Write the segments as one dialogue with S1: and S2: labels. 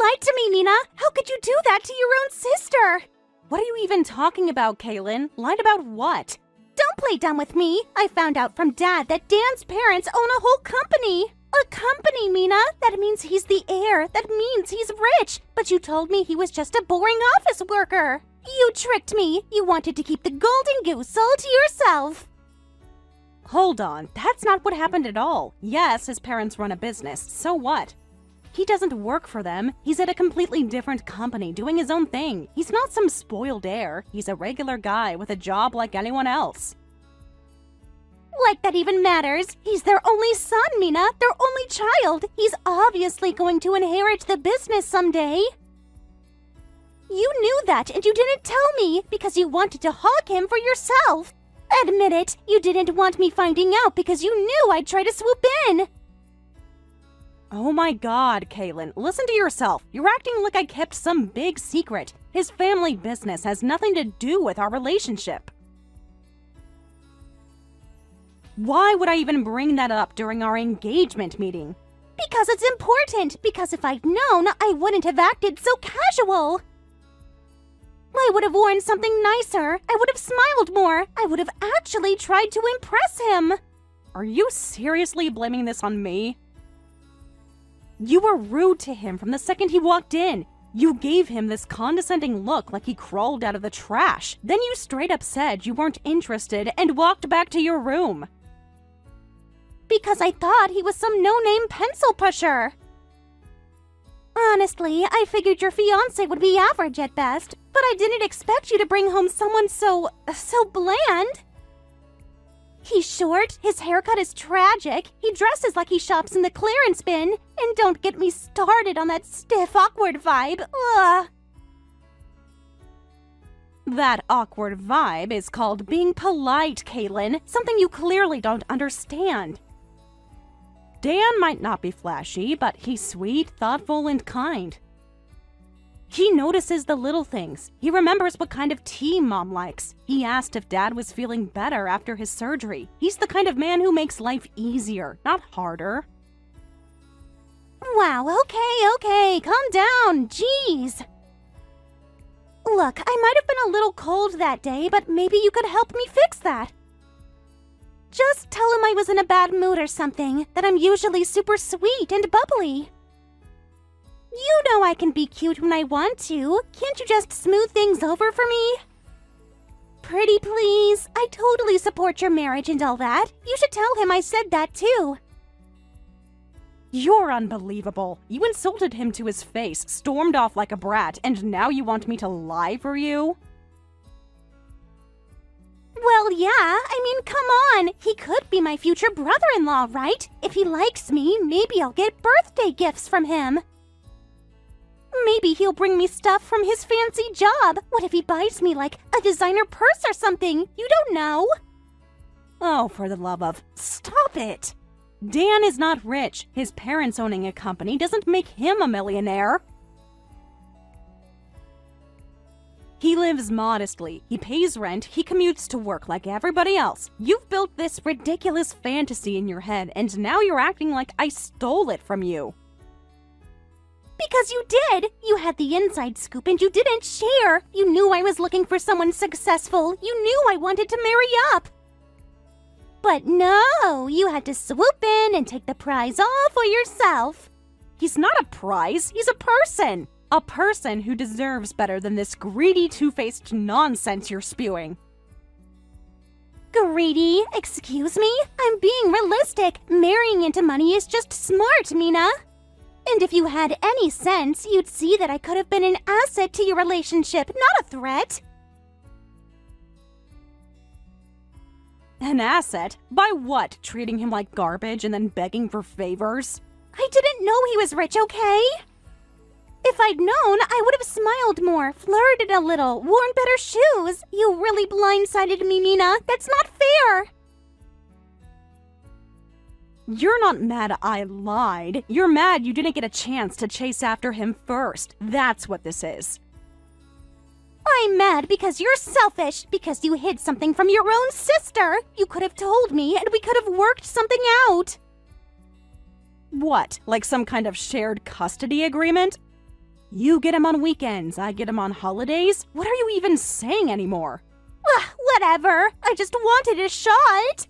S1: lied to me, Mina! How could you do that to your own sister?
S2: What are you even talking about, Kaylin? Lied about what?
S1: Don't play dumb with me! I found out from Dad that Dan's parents own a whole company! A company, Mina! That means he's the heir. That means he's rich! But you told me he was just a boring office worker! You tricked me! You wanted to keep the golden goose all to yourself!
S2: Hold on, that's not what happened at all. Yes, his parents run a business, so what? He doesn't work for them. He's at a completely different company doing his own thing. He's not some spoiled heir. He's a regular guy with a job like anyone else.
S1: Like that even matters. He's their only son, Mina. Their only child. He's obviously going to inherit the business someday. You knew that and you didn't tell me because you wanted to hog him for yourself. Admit it, you didn't want me finding out because you knew I'd try to swoop in.
S2: Oh my god, Kaylin, listen to yourself. You're acting like I kept some big secret. His family business has nothing to do with our relationship. Why would I even bring that up during our engagement meeting?
S1: Because it's important. Because if I'd known, I wouldn't have acted so casual. I would have worn something nicer. I would have smiled more. I would have actually tried to impress him.
S2: Are you seriously blaming this on me? You were rude to him from the second he walked in. You gave him this condescending look like he crawled out of the trash. Then you straight up said you weren't interested and walked back to your room.
S1: Because I thought he was some no-name pencil pusher. Honestly, I figured your fiancé would be average at best, but I didn't expect you to bring home someone so bland. He's short, his haircut is tragic, he dresses like he shops in the clearance bin, and don't get me started on that stiff, awkward vibe. Ugh.
S2: That awkward vibe is called being polite, Kaylin, something you clearly don't understand. Dan might not be flashy, but he's sweet, thoughtful, and kind. He notices the little things. He remembers what kind of tea Mom likes. He asked if Dad was feeling better after his surgery. He's the kind of man who makes life easier, not harder.
S1: Wow, okay, calm down, jeez. Look, I might have been a little cold that day, but maybe you could help me fix that. Just tell him I was in a bad mood or something, that I'm usually super sweet and bubbly. You know I can be cute when I want to. Can't you just smooth things over for me? Pretty please, I totally support your marriage and all that. You should tell him I said that too.
S2: You're unbelievable. You insulted him to his face, stormed off like a brat, and now you want me to lie for you?
S1: Well, yeah, I mean, come on. He could be my future brother-in-law, right? If he likes me, maybe I'll get birthday gifts from him. Maybe he'll bring me stuff from his fancy job. What if he buys me, like, a designer purse or something? You don't know.
S2: Oh, for the love of... Stop it! Dan is not rich. His parents owning a company doesn't make him a millionaire. He lives modestly. He pays rent. He commutes to work like everybody else. You've built this ridiculous fantasy in your head, and now you're acting like I stole it from you.
S1: Because you did! You had the inside scoop and you didn't share! You knew I was looking for someone successful! You knew I wanted to marry up! But no! You had to swoop in and take the prize all for yourself!
S2: He's not a prize, he's a person! A person who deserves better than this greedy, two-faced nonsense you're spewing.
S1: Greedy? Excuse me? I'm being realistic! Marrying into money is just smart, Mina! And if you had any sense, you'd see that I could have been an asset to your relationship, not a threat.
S2: An asset? By what? Treating him like garbage and then begging for favors?
S1: I didn't know he was rich, okay? If I'd known, I would have smiled more, flirted a little, worn better shoes. You really blindsided me, Mina. That's not fair.
S2: You're not mad I lied. You're mad you didn't get a chance to chase after him first. That's what this is.
S1: I'm mad because you're selfish, because you hid something from your own sister. You could have told me and we could have worked something out.
S2: What, like some kind of shared custody agreement? You get him on weekends, I get him on holidays. What are you even saying anymore?
S1: Whatever. I just wanted a shot.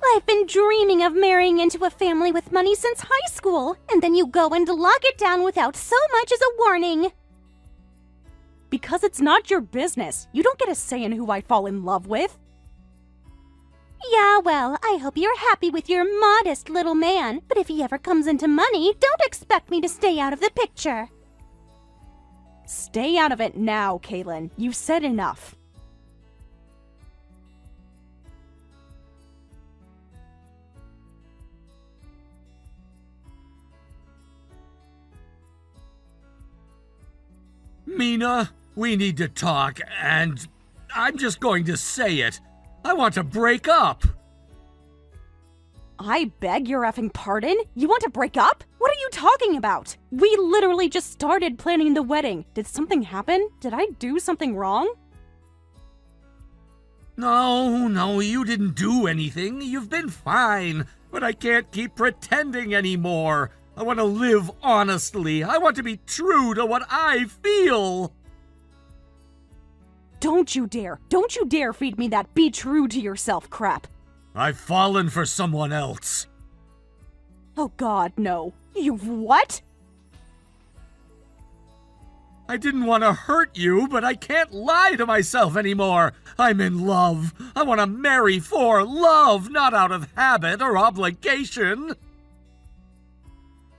S1: I've been dreaming of marrying into a family with money since high school, and then you go and lock it down without so much as a warning.
S2: Because it's not your business. You don't get a say in who I fall in love with.
S1: Yeah, well, I hope you're happy with your modest little man, but if he ever comes into money, don't expect me to stay out of the picture.
S2: Stay out of it now, Kaylin. You've said enough.
S3: Mina, we need to talk, and I'm just going to say it. I want to break up.
S2: I beg your effing pardon? You want to break up? What are you talking about? We literally just started planning the wedding. Did something happen? Did I do something wrong?
S3: No, you didn't do anything. You've been fine. But I can't keep pretending anymore. I want to live honestly. I want to be true to what I feel.
S2: Don't you dare feed me that be true to yourself crap.
S3: I've fallen for someone else.
S2: Oh God, no. You've what?
S3: I didn't want to hurt you, but I can't lie to myself anymore. I'm in love. I want to marry for love, not out of habit or obligation.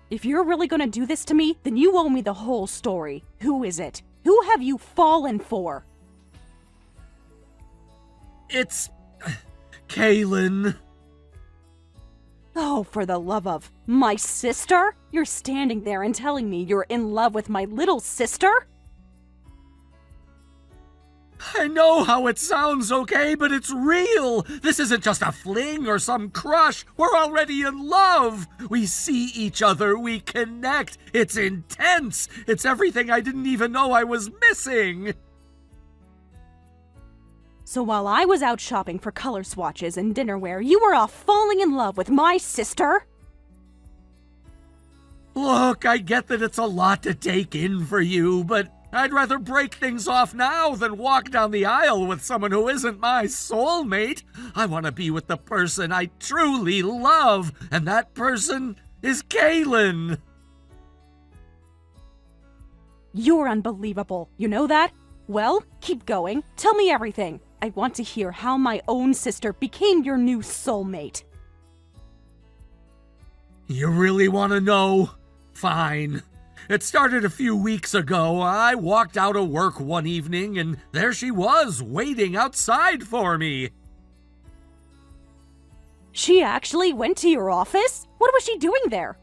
S2: If you're really gonna do this to me, then you owe me the whole story. Who is it? Who have you fallen for?
S3: It's Kaylin.
S2: Oh, for the love of my sister? You're standing there and telling me you're in love with my little sister?
S3: I know how it sounds, okay, but it's real. This isn't just a fling or some crush. We're already in love. We see each other. We connect. It's intense. It's everything I didn't even know I was missing.
S2: So while I was out shopping for color swatches and dinnerware, you were off falling in love with my sister?
S3: Look, I get that it's a lot to take in for you, but I'd rather break things off now than walk down the aisle with someone who isn't my soulmate. I want to be with the person I truly love, and that person is Kaylin.
S2: You're unbelievable. You know that? Well, keep going. Tell me everything. I want to hear how my own sister became your new soulmate.
S3: You really want to know? Fine. It started a few weeks ago. I walked out of work one evening, and there she was, waiting outside for me.
S2: She actually went to your office? What was she doing there?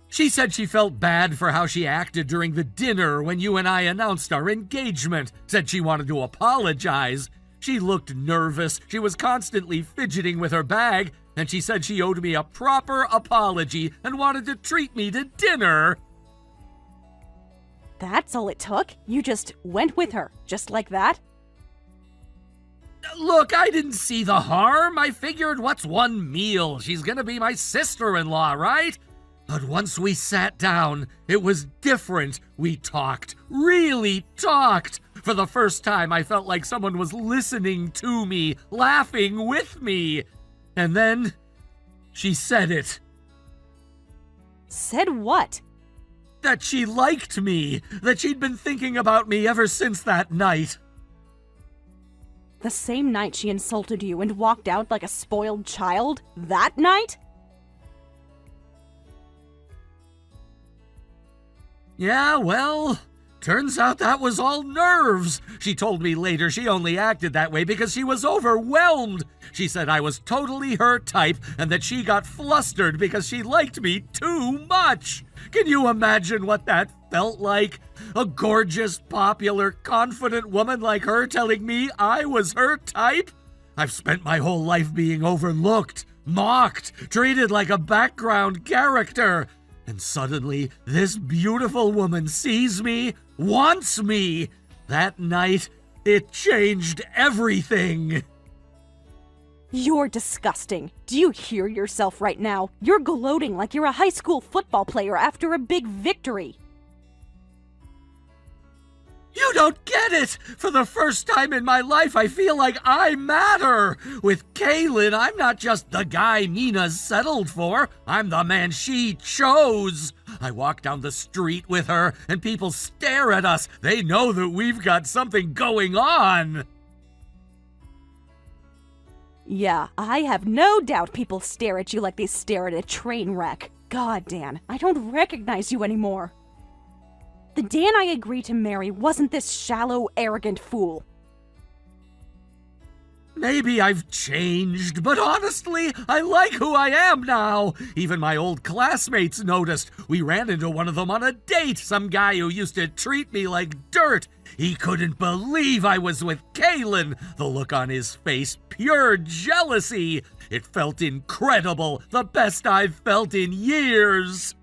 S3: She said she felt bad for how she acted during the dinner when you and I announced our engagement. Said she wanted to apologize. She looked nervous. She was constantly fidgeting with her bag, and she said she owed me a proper apology and wanted to treat me to dinner.
S2: That's all it took? You just went with her, just like that?
S3: Look, I didn't see the harm. I figured, what's one meal? She's gonna be my sister-in-law, right? But once we sat down, it was different. We talked, really talked. For the first time, I felt like someone was listening to me, laughing with me. And then, she said it.
S2: Said what?
S3: That she liked me, that she'd been thinking about me ever since that night.
S2: The same night she insulted you and walked out like a spoiled child? That night?
S3: Yeah, well, turns out that was all nerves. She told me later she only acted that way because she was overwhelmed. She said I was totally her type and that she got flustered because she liked me too much. Can you imagine what that felt like? A gorgeous, popular, confident woman like her telling me I was her type? I've spent my whole life being overlooked, mocked, treated like a background character. And suddenly, this beautiful woman sees me, wants me. That night, it changed everything.
S2: You're disgusting. Do you hear yourself right now? You're gloating like you're a high school football player after a big victory.
S3: You don't get it! For the first time in my life, I feel like I matter! With Kaylin, I'm not just the guy Mina's settled for. I'm the man she chose! I walk down the street with her, and people stare at us. They know that we've got something going on!
S2: Yeah, I have no doubt people stare at you like they stare at a train wreck. God, Dan, I don't recognize you anymore. The Dan I agreed to marry wasn't this shallow, arrogant fool.
S3: Maybe I've changed, but honestly, I like who I am now. Even my old classmates noticed. We ran into one of them on a date, some guy who used to treat me like dirt. He couldn't believe I was with Kaylin. The look on his face, pure jealousy. It felt incredible, the best I've felt in years.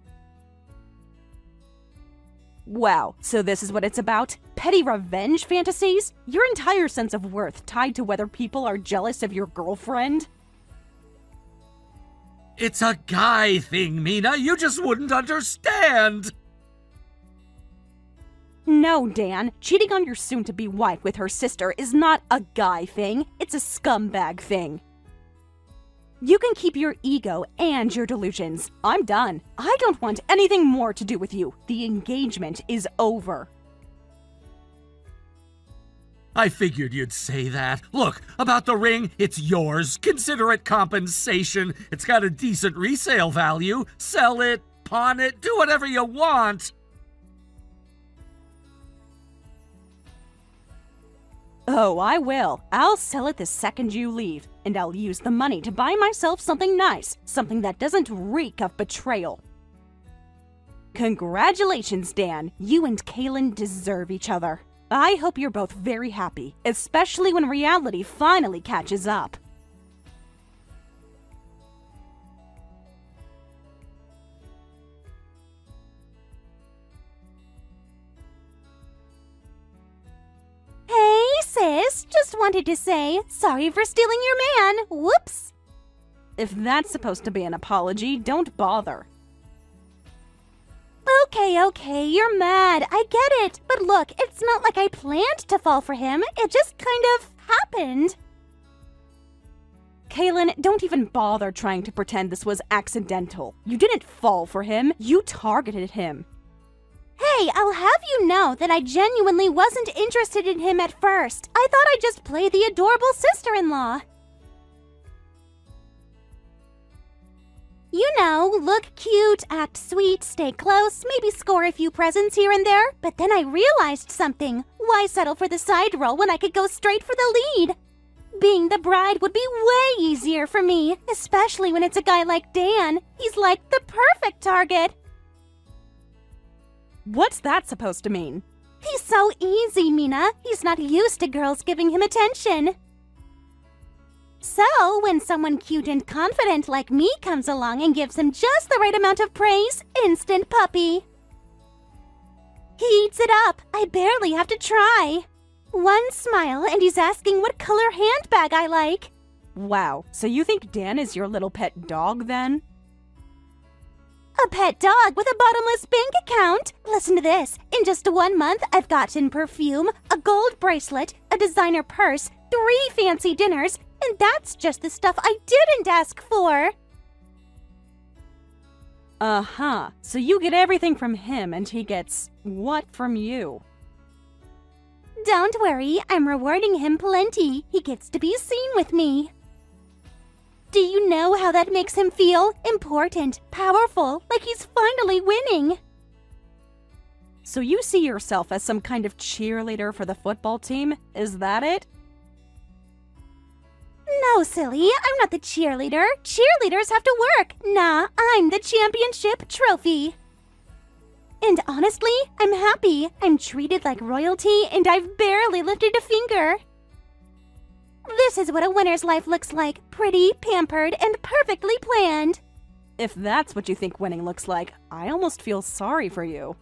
S2: Wow, so this is what it's about? Petty revenge fantasies? Your entire sense of worth tied to whether people are jealous of your girlfriend?
S3: It's a guy thing, Mina. You just wouldn't understand.
S2: No, Dan. Cheating on your soon-to-be wife with her sister is not a guy thing. It's a scumbag thing. You can keep your ego and your delusions. I'm done. I don't want anything more to do with you. The engagement is over.
S3: I figured you'd say that. Look, about the ring, it's yours. Consider it compensation. It's got a decent resale value. Sell it, pawn it, do whatever you want.
S2: Oh, I will. I'll sell it the second you leave, and I'll use the money to buy myself something nice, something that doesn't reek of betrayal. Congratulations, Dan. You and Kaylin deserve each other. I hope you're both very happy, especially when reality finally catches up.
S1: Hey, sis, just wanted to say, sorry for stealing your man. Whoops.
S2: If that's supposed to be an apology, don't bother.
S1: Okay, you're mad. I get it. But look, it's not like I planned to fall for him. It just kind of happened.
S2: Kaylin, don't even bother trying to pretend this was accidental. You didn't fall for him. You targeted him.
S1: Hey, I'll have you know that I genuinely wasn't interested in him at first. I thought I'd just play the adorable sister-in-law. You know, look cute, act sweet, stay close, maybe score a few presents here and there. But then I realized something. Why settle for the side role when I could go straight for the lead? Being the bride would be way easier for me, especially when it's a guy like Dan. He's like the perfect target.
S2: What's that supposed to mean?
S1: He's so easy, Mina. He's not used to girls giving him attention. So, when someone cute and confident like me comes along and gives him just the right amount of praise, instant puppy. He eats it up. I barely have to try. One smile and he's asking what color handbag I like.
S2: Wow, so you think Dan is your little pet dog then?
S1: A pet dog with a bottomless bank account. Listen to this. In just 1 month, I've gotten perfume, a gold bracelet, a designer purse, 3 fancy dinners, and that's just the stuff I didn't ask for.
S2: Uh-huh. So you get everything from him and he gets what from you?
S1: Don't worry, I'm rewarding him plenty. He gets to be seen with me. Do you know how that makes him feel? Important, powerful, like he's finally winning.
S2: So you see yourself as some kind of cheerleader for the football team? Is that it?
S1: No, silly, I'm not the cheerleader. Cheerleaders have to work. Nah, I'm the championship trophy. And honestly, I'm happy. I'm treated like royalty and I've barely lifted a finger. This is what a winner's life looks like. Pretty, pampered, and perfectly planned.
S2: If that's what you think winning looks like, I almost feel sorry for you.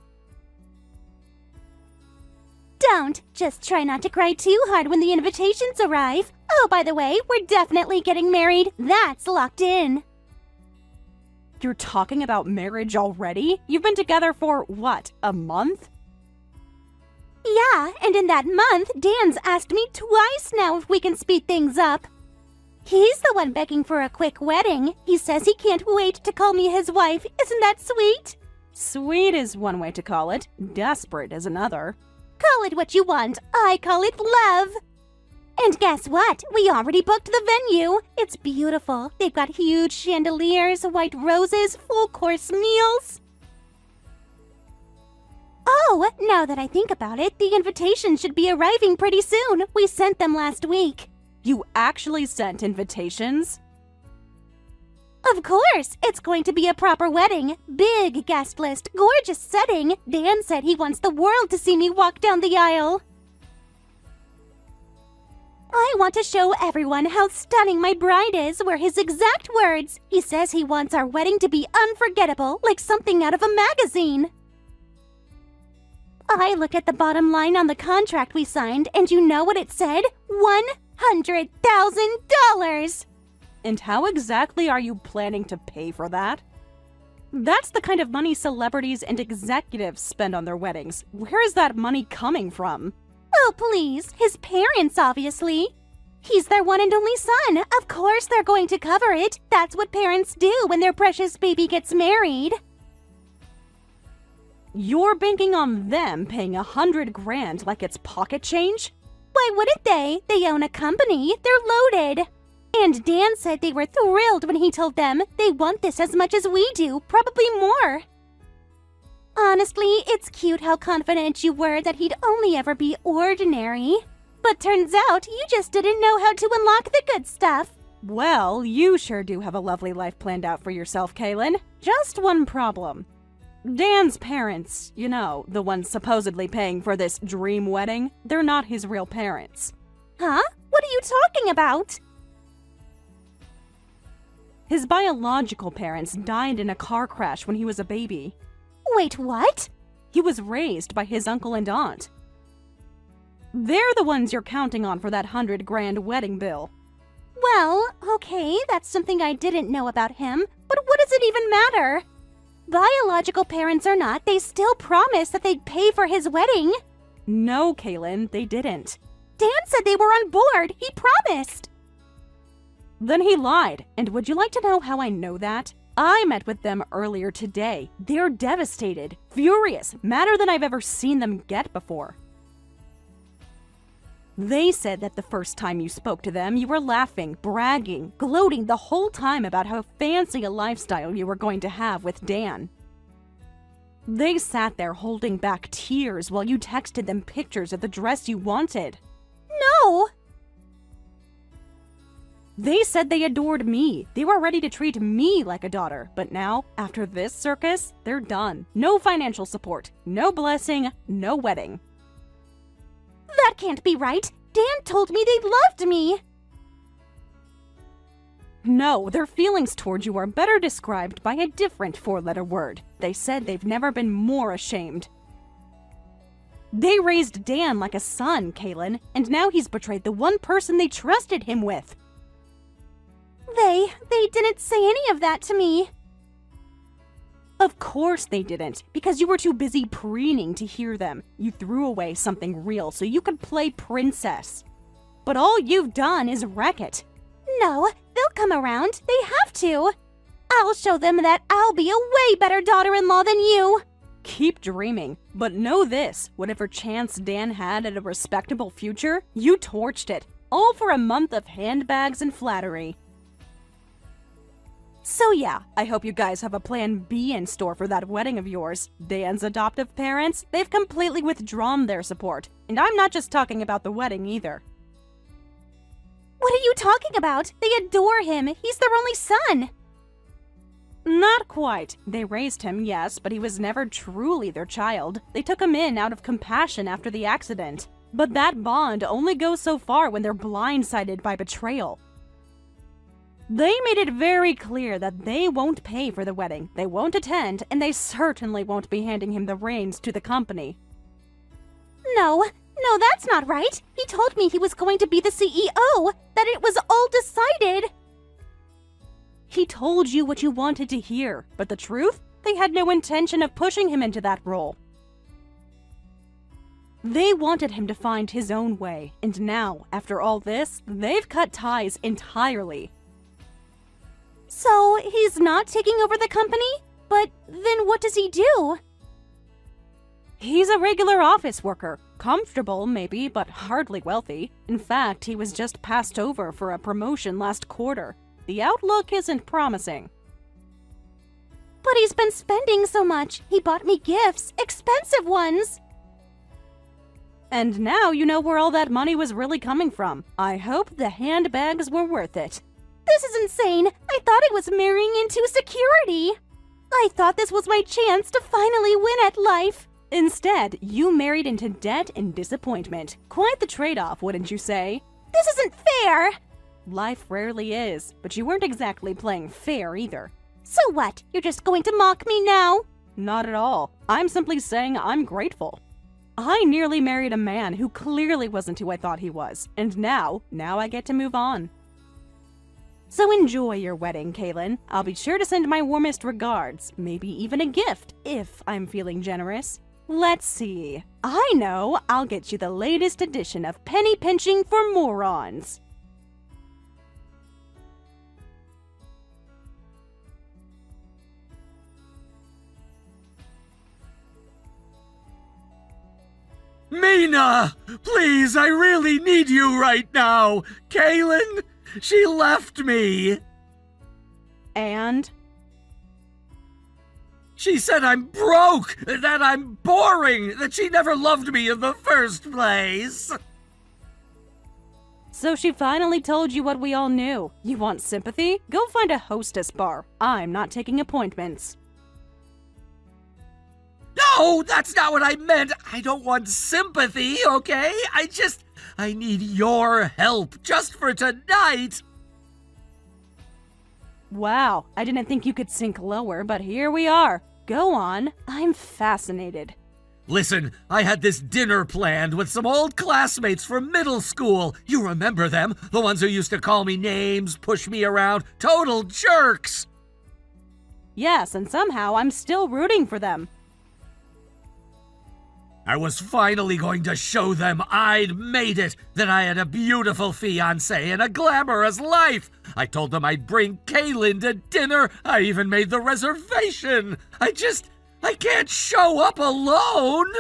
S1: Don't. Just try not to cry too hard when the invitations arrive. Oh, by the way, we're definitely getting married. That's locked in.
S2: You're talking about marriage already? You've been together for, what, a month?
S1: Yeah, and in that month, Dan's asked me twice now if we can speed things up. He's the one begging for a quick wedding. He says he can't wait to call me his wife. Isn't that sweet?
S2: Sweet is one way to call it. Desperate is another.
S1: Call it what you want. I call it love. And guess what? We already booked the venue. It's beautiful. They've got huge chandeliers, white roses, full-course meals. Oh, now that I think about it, the invitation should be arriving pretty soon. We sent them last week.
S2: You actually sent invitations?
S1: Of course! It's going to be a proper wedding. Big guest list, gorgeous setting. Dan said he wants the world to see me walk down the aisle. I want to show everyone how stunning my bride is, were his exact words. He says he wants our wedding to be unforgettable, like something out of a magazine. I looked at the bottom line on the contract we signed, and you know what it said? $100,000!
S2: And how exactly are you planning to pay for that? That's the kind of money celebrities and executives spend on their weddings. Where is that money coming from?
S1: Oh, please. His parents, obviously. He's their one and only son. Of course they're going to cover it. That's what parents do when their precious baby gets married.
S2: You're banking on them paying $100,000 like it's pocket change?
S1: Why wouldn't they? They own a company. They're loaded. And Dan said they were thrilled when he told them they want this as much as we do, probably more. Honestly, it's cute how confident you were that he'd only ever be ordinary. But turns out you just didn't know how to unlock the good stuff.
S2: Well, you sure do have a lovely life planned out for yourself, Kaylin. Just one problem. Dan's parents, you know, the ones supposedly paying for this dream wedding, they're not his real parents.
S1: Huh? What are you talking about?
S2: His biological parents died in a car crash when he was a baby.
S1: Wait, what?
S2: He was raised by his uncle and aunt. They're the ones you're counting on for that $100,000 wedding bill.
S1: Well, okay, that's something I didn't know about him, but what does it even matter? Biological parents or not, they still promised that they'd pay for his wedding.
S2: No, Kaylin, they didn't.
S1: Dan said they were on board. He promised.
S2: Then he lied. And would you like to know how I know that? I met with them earlier today. They're devastated, furious, madder than I've ever seen them get before. They said that the first time you spoke to them, you were laughing, bragging, gloating the whole time about how fancy a lifestyle you were going to have with Dan. They sat there holding back tears while you texted them pictures of the dress you wanted.
S1: No!
S2: They said they adored me. They were ready to treat me like a daughter. But now, after this circus, they're done. No financial support, no blessing, no wedding.
S1: That can't be right. Dan told me they loved me.
S2: No, their feelings towards you are better described by a different four-letter word. They said they've never been more ashamed. They raised Dan like a son, Kaylin, and now he's betrayed the one person they trusted him with.
S1: They didn't say any of that to me.
S2: Of course they didn't, because you were too busy preening to hear them. You threw away something real so you could play princess. But all you've done is wreck it.
S1: No, they'll come around. They have to. I'll show them that I'll be a way better daughter-in-law than you.
S2: Keep dreaming, but know this, whatever chance Dan had at a respectable future, you torched it. All for a month of handbags and flattery. So yeah, I hope you guys have a plan B in store for that wedding of yours. Dan's adoptive parents, they've completely withdrawn their support. And I'm not just talking about the wedding either.
S1: What are you talking about? They adore him. He's their only son.
S2: Not quite. They raised him, yes, but he was never truly their child. They took him in out of compassion after the accident. But that bond only goes so far when they're blindsided by betrayal. They made it very clear that they won't pay for the wedding, they won't attend, and they certainly won't be handing him the reins to the company.
S1: No, No, that's not right. He told me he was going to be the CEO, that it was all decided.
S2: He told you what you wanted to hear, but the truth? They had no intention of pushing him into that role. They wanted him to find his own way, and now, after all this, they've cut ties entirely.
S1: So, he's not taking over the company? But then what does he do?
S2: He's a regular office worker. Comfortable, maybe, but hardly wealthy. In fact, he was just passed over for a promotion last quarter. The outlook isn't promising.
S1: But he's been spending so much. He bought me gifts, expensive ones.
S2: And now you know where all that money was really coming from. I hope the handbags were worth it.
S1: This is insane. I thought I was marrying into security. I thought this was my chance to finally win at life.
S2: Instead, you married into debt and disappointment. Quite the trade-off, wouldn't you say?
S1: This isn't fair.
S2: Life rarely is, but you weren't exactly playing fair either.
S1: So what? You're just going to mock me now?
S2: Not at all. I'm simply saying I'm grateful. I nearly married a man who clearly wasn't who I thought he was, and now I get to move on. So enjoy your wedding, Kaylin. I'll be sure to send my warmest regards, maybe even a gift, if I'm feeling generous. Let's see. I know, I'll get you the latest edition of Penny Pinching for Morons.
S3: Mina! Please, I really need you right now! Kaylin, she left me!
S2: And?
S3: She said I'm broke, that I'm boring, that she never loved me in the first place.
S2: So she finally told you what we all knew. You want sympathy? Go find a hostess bar. I'm not taking appointments.
S3: No, that's not what I meant. I don't want sympathy, okay? I need your help just for tonight.
S2: Wow, I didn't think you could sink lower, but here we are. Go on. I'm fascinated.
S3: Listen, I had this dinner planned with some old classmates from middle school. You remember them? The ones who used to call me names, push me around, total jerks.
S2: Yes, and somehow I'm still rooting for them.
S3: I was finally going to show them I'd made it, that I had a beautiful fiancé and a glamorous life. I told them I'd bring Kaylin to dinner. I even made the reservation. I can't show up alone.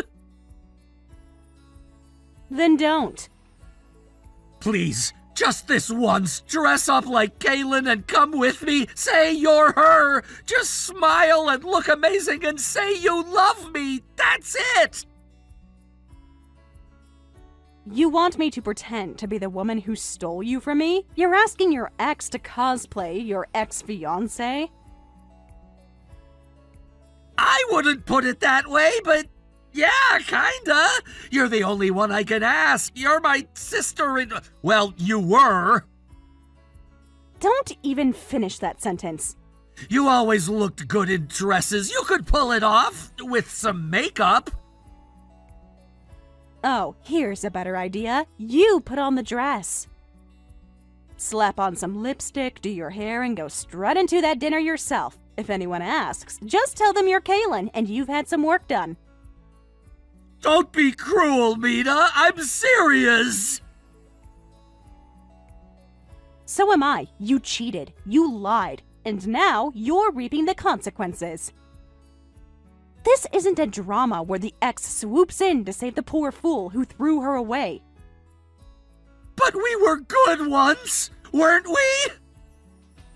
S2: Then don't.
S3: Please, just this once, dress up like Kaylin and come with me. Say you're her. Just smile and look amazing and say you love me. That's it.
S2: You want me to pretend to be the woman who stole you from me? You're asking your ex to cosplay your ex-fiancé?
S3: I wouldn't put it that way, but yeah, kinda. You're the only one I can ask. You're my sister in... Well, you were.
S2: Don't even finish that sentence.
S3: You always looked good in dresses. You could pull it off with some makeup.
S2: Oh, here's a better idea. You put on the dress. Slap on some lipstick, do your hair, and go strut into that dinner yourself. If anyone asks, just tell them you're Kaylin and you've had some work done.
S3: Don't be cruel, Mina. I'm serious.
S2: So am I. You cheated. You lied. And now you're reaping the consequences. This isn't a drama where the ex swoops in to save the poor fool who threw her away.
S3: But we were good once, weren't we?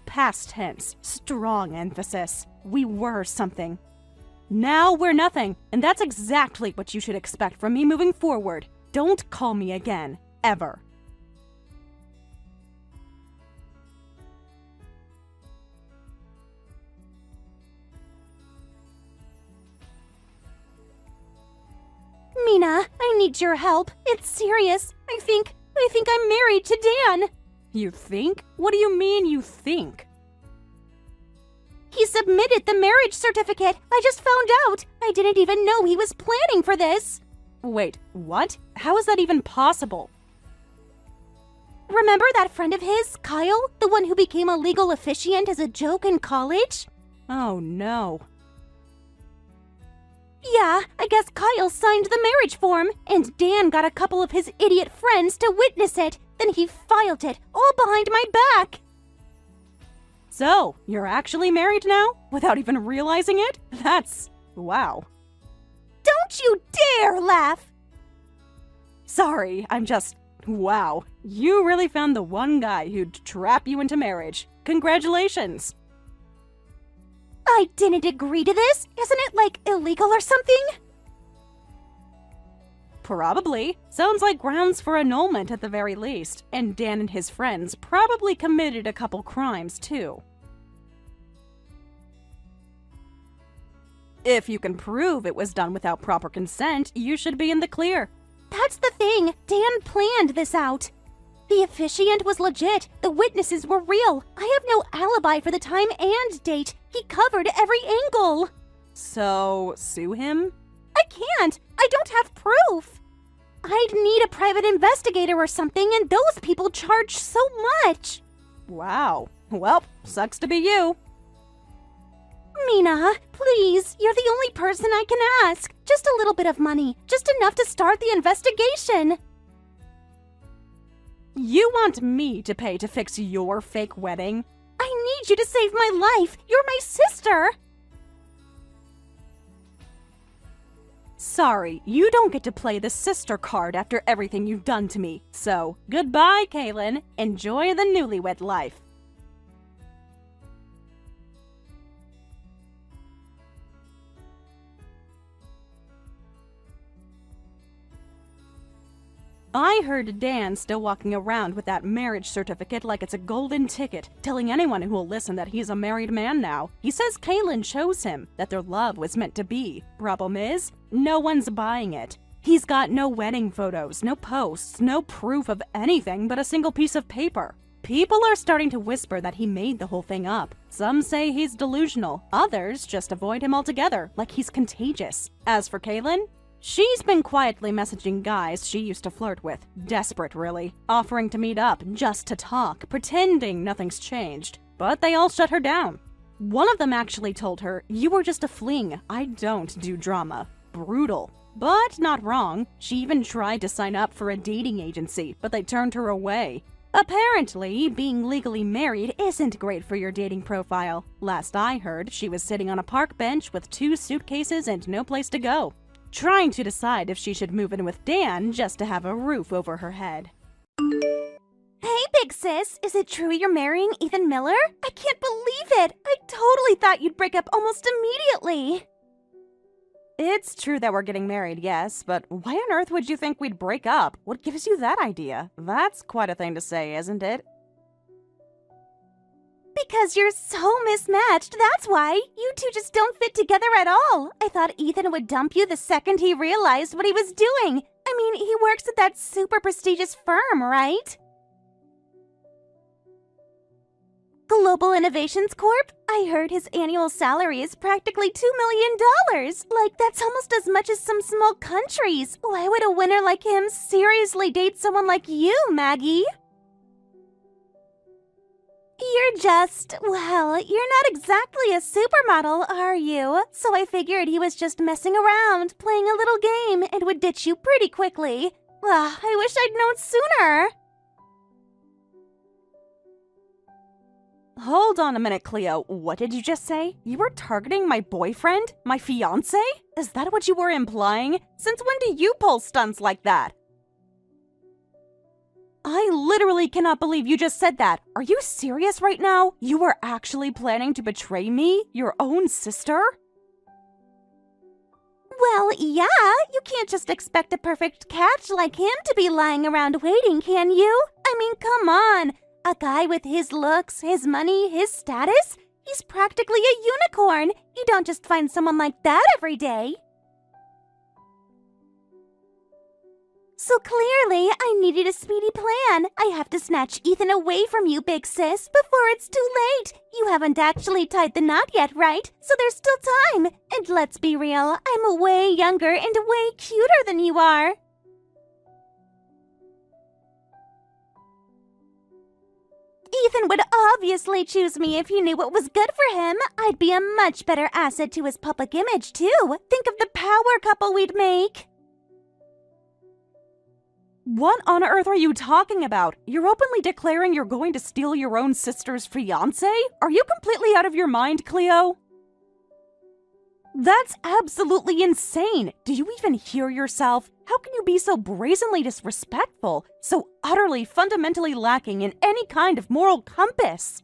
S2: Past tense, strong emphasis. We were something. Now we're nothing, and that's exactly what you should expect from me moving forward. Don't call me again, ever.
S1: Mina, I need your help. It's serious. I think I'm married to Dan.
S2: You think? What do you mean you think?
S1: He submitted the marriage certificate. I just found out. I didn't even know he was planning for this.
S2: Wait, what? How is that even possible?
S1: Remember that friend of his, Kyle? The one who became a legal officiant as a joke in college?
S2: Oh no.
S1: Yeah, I guess Kyle signed the marriage form, and Dan got a couple of his idiot friends to witness it. Then he filed it, all behind my back.
S2: So, you're actually married now? Without even realizing it? That's... wow.
S1: Don't you dare laugh!
S2: Sorry, I'm just... wow. You really found the one guy who'd trap you into marriage. Congratulations!
S1: I didn't agree to this. Isn't it, like, illegal or something?
S2: Probably. Sounds like grounds for annulment at the very least. And Dan and his friends probably committed a couple crimes, too. If you can prove it was done without proper consent, you should be in the clear.
S1: That's the thing. Dan planned this out. The officiant was legit. The witnesses were real. I have no alibi for the time and date. He covered every angle.
S2: So, sue him?
S1: I can't. I don't have proof. I'd need a private investigator or something, and those people charge so much.
S2: Wow. Well, sucks to be you.
S1: Mina, please, you're the only person I can ask. Just a little bit of money. Just enough to start the investigation.
S2: You want me to pay to fix your fake wedding?
S1: I need you to save my life. You're my sister.
S2: Sorry, you don't get to play the sister card after everything you've done to me. So, goodbye, Kaylin. Enjoy the newlywed life. I heard Dan still walking around with that marriage certificate like it's a golden ticket, telling anyone who will listen that he's a married man now. He says Kaylin chose him, that their love was meant to be. Problem is, no one's buying it. He's got no wedding photos, no posts, no proof of anything but a single piece of paper. People are starting to whisper that he made the whole thing up. Some say he's delusional, others just avoid him altogether, like he's contagious. As for Kaylin, she's been quietly messaging guys she used to flirt with, desperate really, offering to meet up just to talk, pretending nothing's changed. But they all shut her down. One of them actually told her, "You were just a fling, I don't do drama." Brutal. But not wrong. She even tried to sign up for a dating agency, but they turned her away. Apparently, being legally married isn't great for your dating profile. Last I heard, she was sitting on a park bench with 2 suitcases and no place to go, trying to decide if she should move in with Dan just to have a roof over her head.
S1: Hey, big sis, is it true you're marrying Ethan Miller? I can't believe it! I totally thought you'd break up almost immediately.
S2: It's true that we're getting married, yes, but why on earth would you think we'd break up? What gives you that idea? That's quite a thing to say, isn't it?
S1: Because you're so mismatched, that's why. You two just don't fit together at all. I thought Ethan would dump you the second he realized what he was doing. I mean, he works at that super prestigious firm, right? Global Innovations Corp? I heard his annual salary is practically $2 million. Like, that's almost as much as some small countries. Why would a winner like him seriously date someone like you, Maggie? You're just, well, you're not exactly a supermodel, are you? So I figured he was just messing around, playing a little game, and would ditch you pretty quickly. I wish I'd known sooner.
S2: Hold on a minute, Cleo. What did you just say? You were targeting my boyfriend? My fiancé? Is that what you were implying? Since when do you pull stunts like that? I literally cannot believe you just said that. Are you serious right now? You were actually planning to betray me? Your own sister?
S1: Well, yeah, you can't just expect a perfect catch like him to be lying around waiting, can you? I mean, come on. A guy with his looks, his money, his status? He's practically a unicorn. You don't just find someone like that every day. So clearly, I needed a speedy plan. I have to snatch Ethan away from you, big sis, before it's too late. You haven't actually tied the knot yet, right? So there's still time. And let's be real, I'm way younger and way cuter than you are. Ethan would obviously choose me if he knew what was good for him. I'd be a much better asset to his public image, too. Think of the power couple we'd make.
S2: What on earth are you talking about? You're openly declaring you're going to steal your own sister's fiancé? Are you completely out of your mind, Cleo? That's absolutely insane! Do you even hear yourself? How can you be so brazenly disrespectful, so utterly, fundamentally lacking in any kind of moral compass?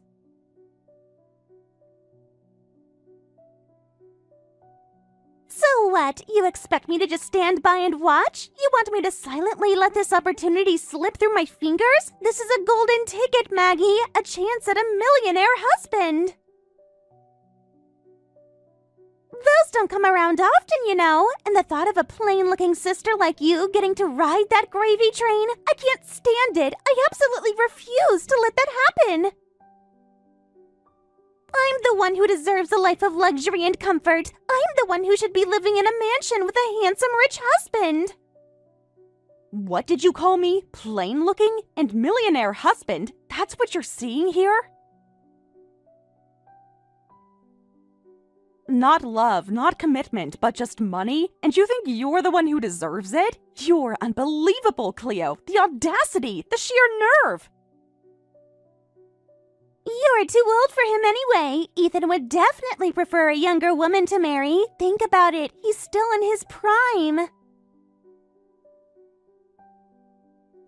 S1: So what? You expect me to just stand by and watch? You want me to silently let this opportunity slip through my fingers? This is a golden ticket, Maggie. A chance at a millionaire husband. Those don't come around often, you know. And the thought of a plain-looking sister like you getting to ride that gravy train, I can't stand it. I absolutely refuse to let that happen. I'm the one who deserves a life of luxury and comfort. I'm the one who should be living in a mansion with a handsome, rich husband.
S2: What did you call me? Plain-looking and millionaire husband? That's what you're seeing here? Not love, not commitment, but just money? And you think you're the one who deserves it? You're unbelievable, Cleo. The audacity, the sheer nerve.
S1: You're too old for him anyway. Ethan would definitely prefer a younger woman to marry. Think about it. He's still in his prime.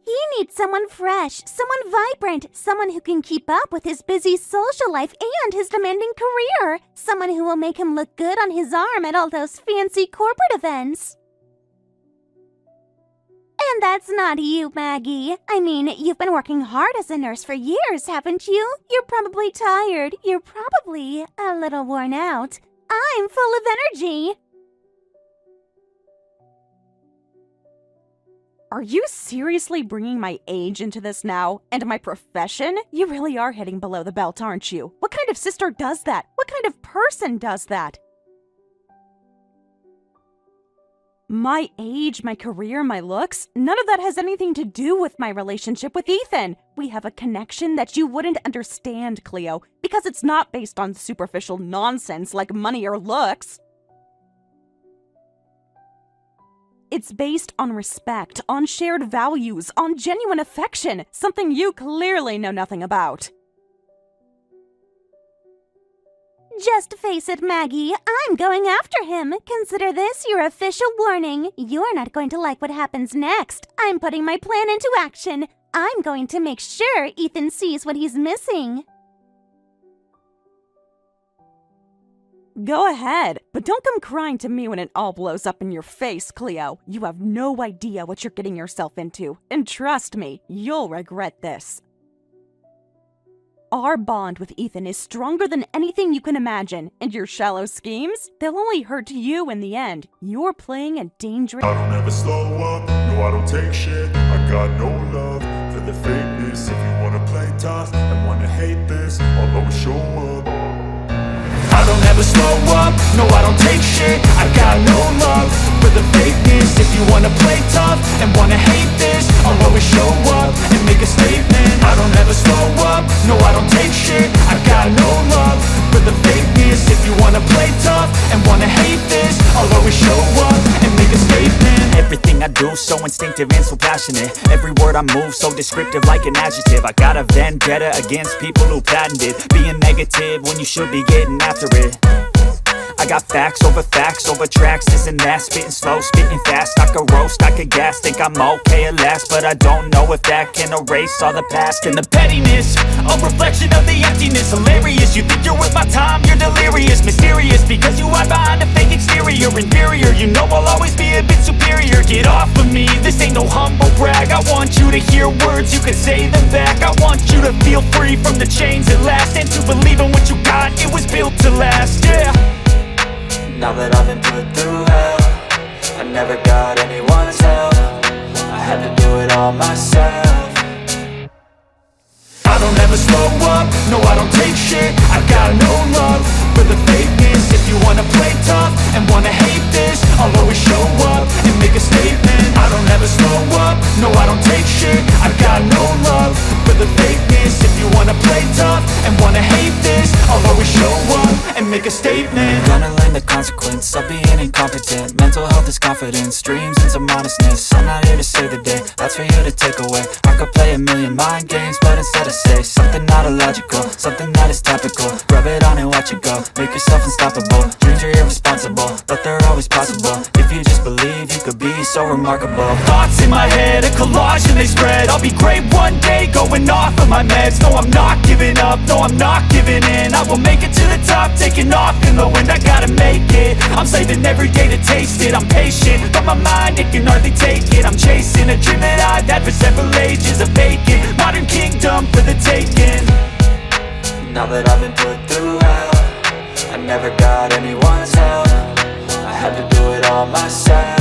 S1: He needs someone fresh, someone vibrant, someone who can keep up with his busy social life and his demanding career, someone who will make him look good on his arm at all those fancy corporate events. And that's not you, Maggie. I mean, you've been working hard as a nurse for years, haven't you? You're probably tired. You're probably a little worn out. I'm full of energy.
S2: Are you seriously bringing my age into this now? And my profession? You really are hitting below the belt, aren't you? What kind of sister does that? What kind of person does that? My age, my career, my looks, none of that has anything to do with my relationship with Ethan. We have a connection that you wouldn't understand, Cleo, because it's not based on superficial nonsense like money or looks. It's based on respect, on shared values, on genuine affection, something you clearly know nothing about.
S1: Just face it, Maggie. I'm going after him. Consider this your official warning. You're not going to like what happens next. I'm putting my plan into action. I'm going to make sure Ethan sees what he's missing.
S2: Go ahead, but don't come crying to me when it all blows up in your face, Cleo. You have no idea what you're getting yourself into, and trust me, you'll regret this. Our bond with Ethan is stronger than anything you can imagine, and your shallow schemes, they'll only hurt you in the end. You're playing a dangerous—
S4: I don't ever slow up, no I don't take shit. I got no love for the fakeness. If you wanna play tough and wanna hate this, I'll always show up. I don't ever slow up, no I don't take shit. I got no love for the fakeness. If you wanna play tough and wanna hate this, I'll always show up and make a statement. I don't ever slow up, no I don't take shit. I got no love for the fakeness. If you wanna play tough and wanna hate this, I'll always show up and make a statement.
S5: Everything I do so instinctive and so passionate. Every word I move so descriptive like an adjective. I got a vendetta against people who patented being negative when you should be getting after it. I got facts over tracks, this and that. Spitting slow, spitting fast. I could roast, I could gas. Think I'm okay at last, but I don't know if that can erase all the past. And the pettiness, a reflection of the emptiness. Hilarious, you think you're worth my time, you're delirious. Mysterious, because you hide behind a fake exterior. Inferior, you know I'll always be a bit superior. Get off of me, this ain't no humble brag. I want you to hear words, you can say them back. I want you to feel free from the chains at last, and to believe in what you got, it was built to last, yeah.
S6: Now that I've been put through hell, I never got anyone's help. I
S5: had to do it all myself. I don't ever slow up, no I don't take shit. I got no love for the fakeness. If you wanna play tough and wanna hate this, I'll always show up and make a statement. I don't ever slow up, no I don't take shit. I got no love for the fakeness. If you wanna play tough and wanna hate this, I'll always show up and make a statement. Gonna learn the consequence of being incompetent. Mental health is confidence, dreams and some honestness. I'm not here to save the day, that's for you to take away. I could play a million mind games, but instead I say something not illogical, something that is topical. Rub it on and watch it go, make yourself unstoppable. Dreams are irresponsible, but they're always possible. If you just believe, you could be so remarkable. Thoughts in my head, a collage and they spread. I'll be great one day, going off of my meds. No, I'm not giving up, no, I'm not giving in. I will make it to the top, taking off in the wind. I gotta make it, I'm saving every day to taste it. I'm patient, but my mind, it can hardly take it. I'm chasing a dream that I've had for several ages. A vacant, modern kingdom for the taking. Now that I've been put through hell, I never got anyone's help. I had to do it all myself.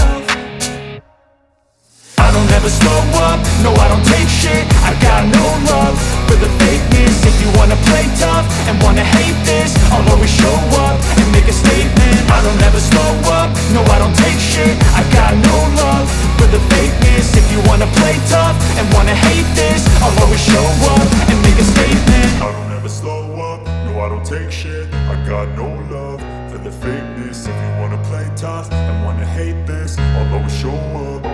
S5: I don't ever slow up, no I don't take shit. I got no love for the fakeness. If you wanna play tough and wanna hate this, I'll always show up and make a statement. I don't ever slow up, no I don't take shit. I got no love for the fakeness. If you wanna play tough and wanna hate this, I'll always show up and make a statement.
S4: I don't ever slow up, no I don't take shit. I got no love for the fakeness. If you wanna play tough and wanna hate this, I'll always show up.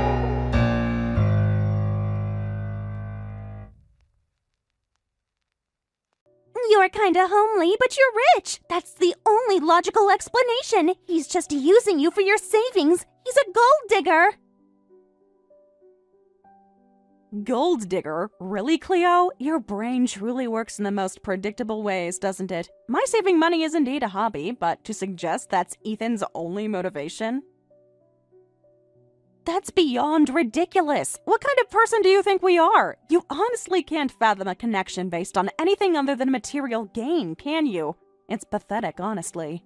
S1: You're kinda homely, but you're rich. That's the only logical explanation. He's just using you for your savings. He's a gold digger.
S2: Gold digger? Really, Cleo? Your brain truly works in the most predictable ways, doesn't it? My saving money is indeed a hobby, but to suggest that's Ethan's only motivation? That's beyond ridiculous. What kind of person do you think we are? You honestly can't fathom a connection based on anything other than material gain, can you? It's pathetic, honestly.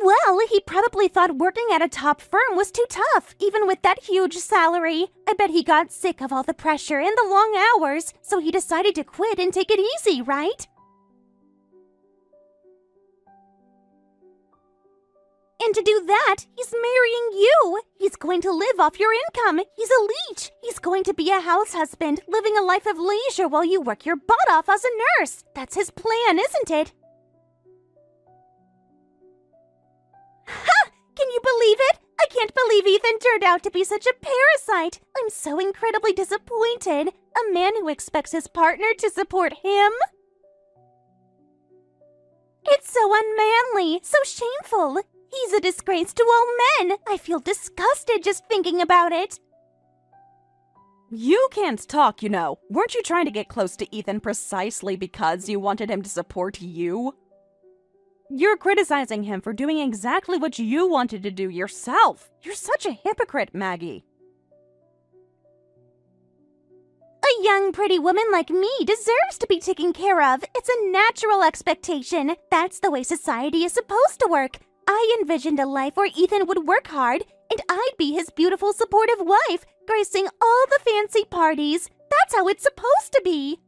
S1: Well, he probably thought working at a top firm was too tough, even with that huge salary. I bet he got sick of all the pressure and the long hours, so he decided to quit and take it easy, right? And to do that, he's marrying you. He's going to live off your income. He's a leech. He's going to be a house husband, living a life of leisure while you work your butt off as a nurse. That's his plan, isn't it? Ha! Can you believe it? I can't believe Ethan turned out to be such a parasite. I'm so incredibly disappointed. A man who expects his partner to support him? It's so unmanly, so shameful. He's a disgrace to all men. I feel disgusted just thinking about it.
S2: You can't talk, you know. Weren't you trying to get close to Ethan precisely because you wanted him to support you? You're criticizing him for doing exactly what you wanted to do yourself. You're such a hypocrite, Maggie.
S1: A young, pretty woman like me deserves to be taken care of. It's a natural expectation. That's the way society is supposed to work. I envisioned a life where Ethan would work hard, and I'd be his beautiful, supportive wife, gracing all the fancy parties. That's how it's supposed to be.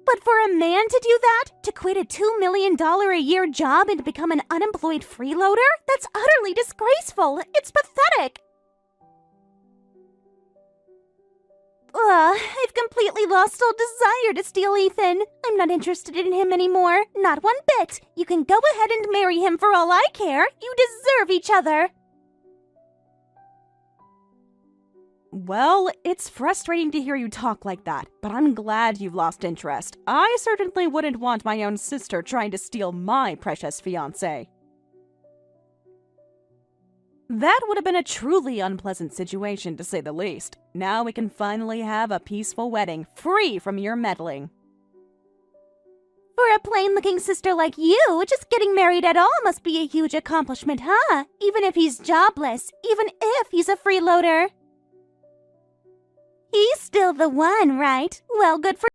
S1: But for a man to do that, to quit a $2 million a year job and become an unemployed freeloader, that's utterly disgraceful. It's pathetic. I've completely lost all desire to steal Ethan. I'm not interested in him anymore. Not one bit. You can go ahead and marry him for all I care. You deserve each other.
S2: Well, it's frustrating to hear you talk like that, but I'm glad you've lost interest. I certainly wouldn't want my own sister trying to steal my precious fiancé. That would have been a truly unpleasant situation, to say the least. Now we can finally have a peaceful wedding, free from your meddling.
S1: For a plain-looking sister like you, just getting married at all must be a huge accomplishment, huh? Even if he's jobless, even if he's a freeloader. He's still the one, right? Well, good for...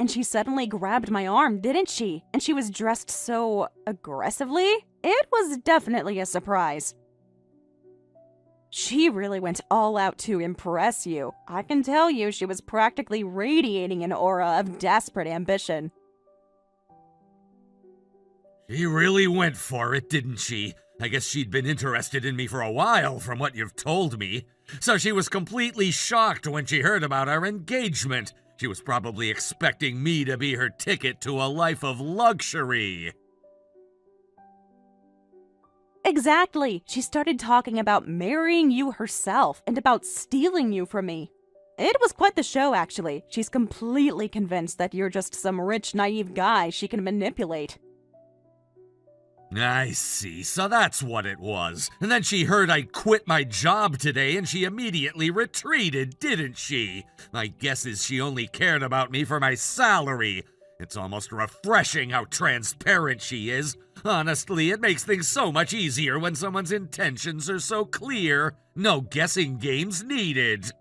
S2: And she suddenly grabbed my arm, didn't she? And she was dressed so aggressively. It was definitely a surprise. She really went all out to impress you. I can tell you she was practically radiating an aura of desperate ambition.
S3: She really went for it, didn't she? I guess she'd been interested in me for a while, from what you've told me. So she was completely shocked when she heard about our engagement. She was probably expecting me to be her ticket to a life of luxury.
S2: Exactly. She started talking about marrying you herself and about stealing you from me. It was quite the show, actually. She's completely convinced that you're just some rich, naive guy she can manipulate.
S3: I see, so that's what it was. And then she heard I quit my job today and she immediately retreated, didn't she? My guess is she only cared about me for my salary. It's almost refreshing how transparent she is. Honestly, it makes things so much easier when someone's intentions are so clear. No guessing games needed.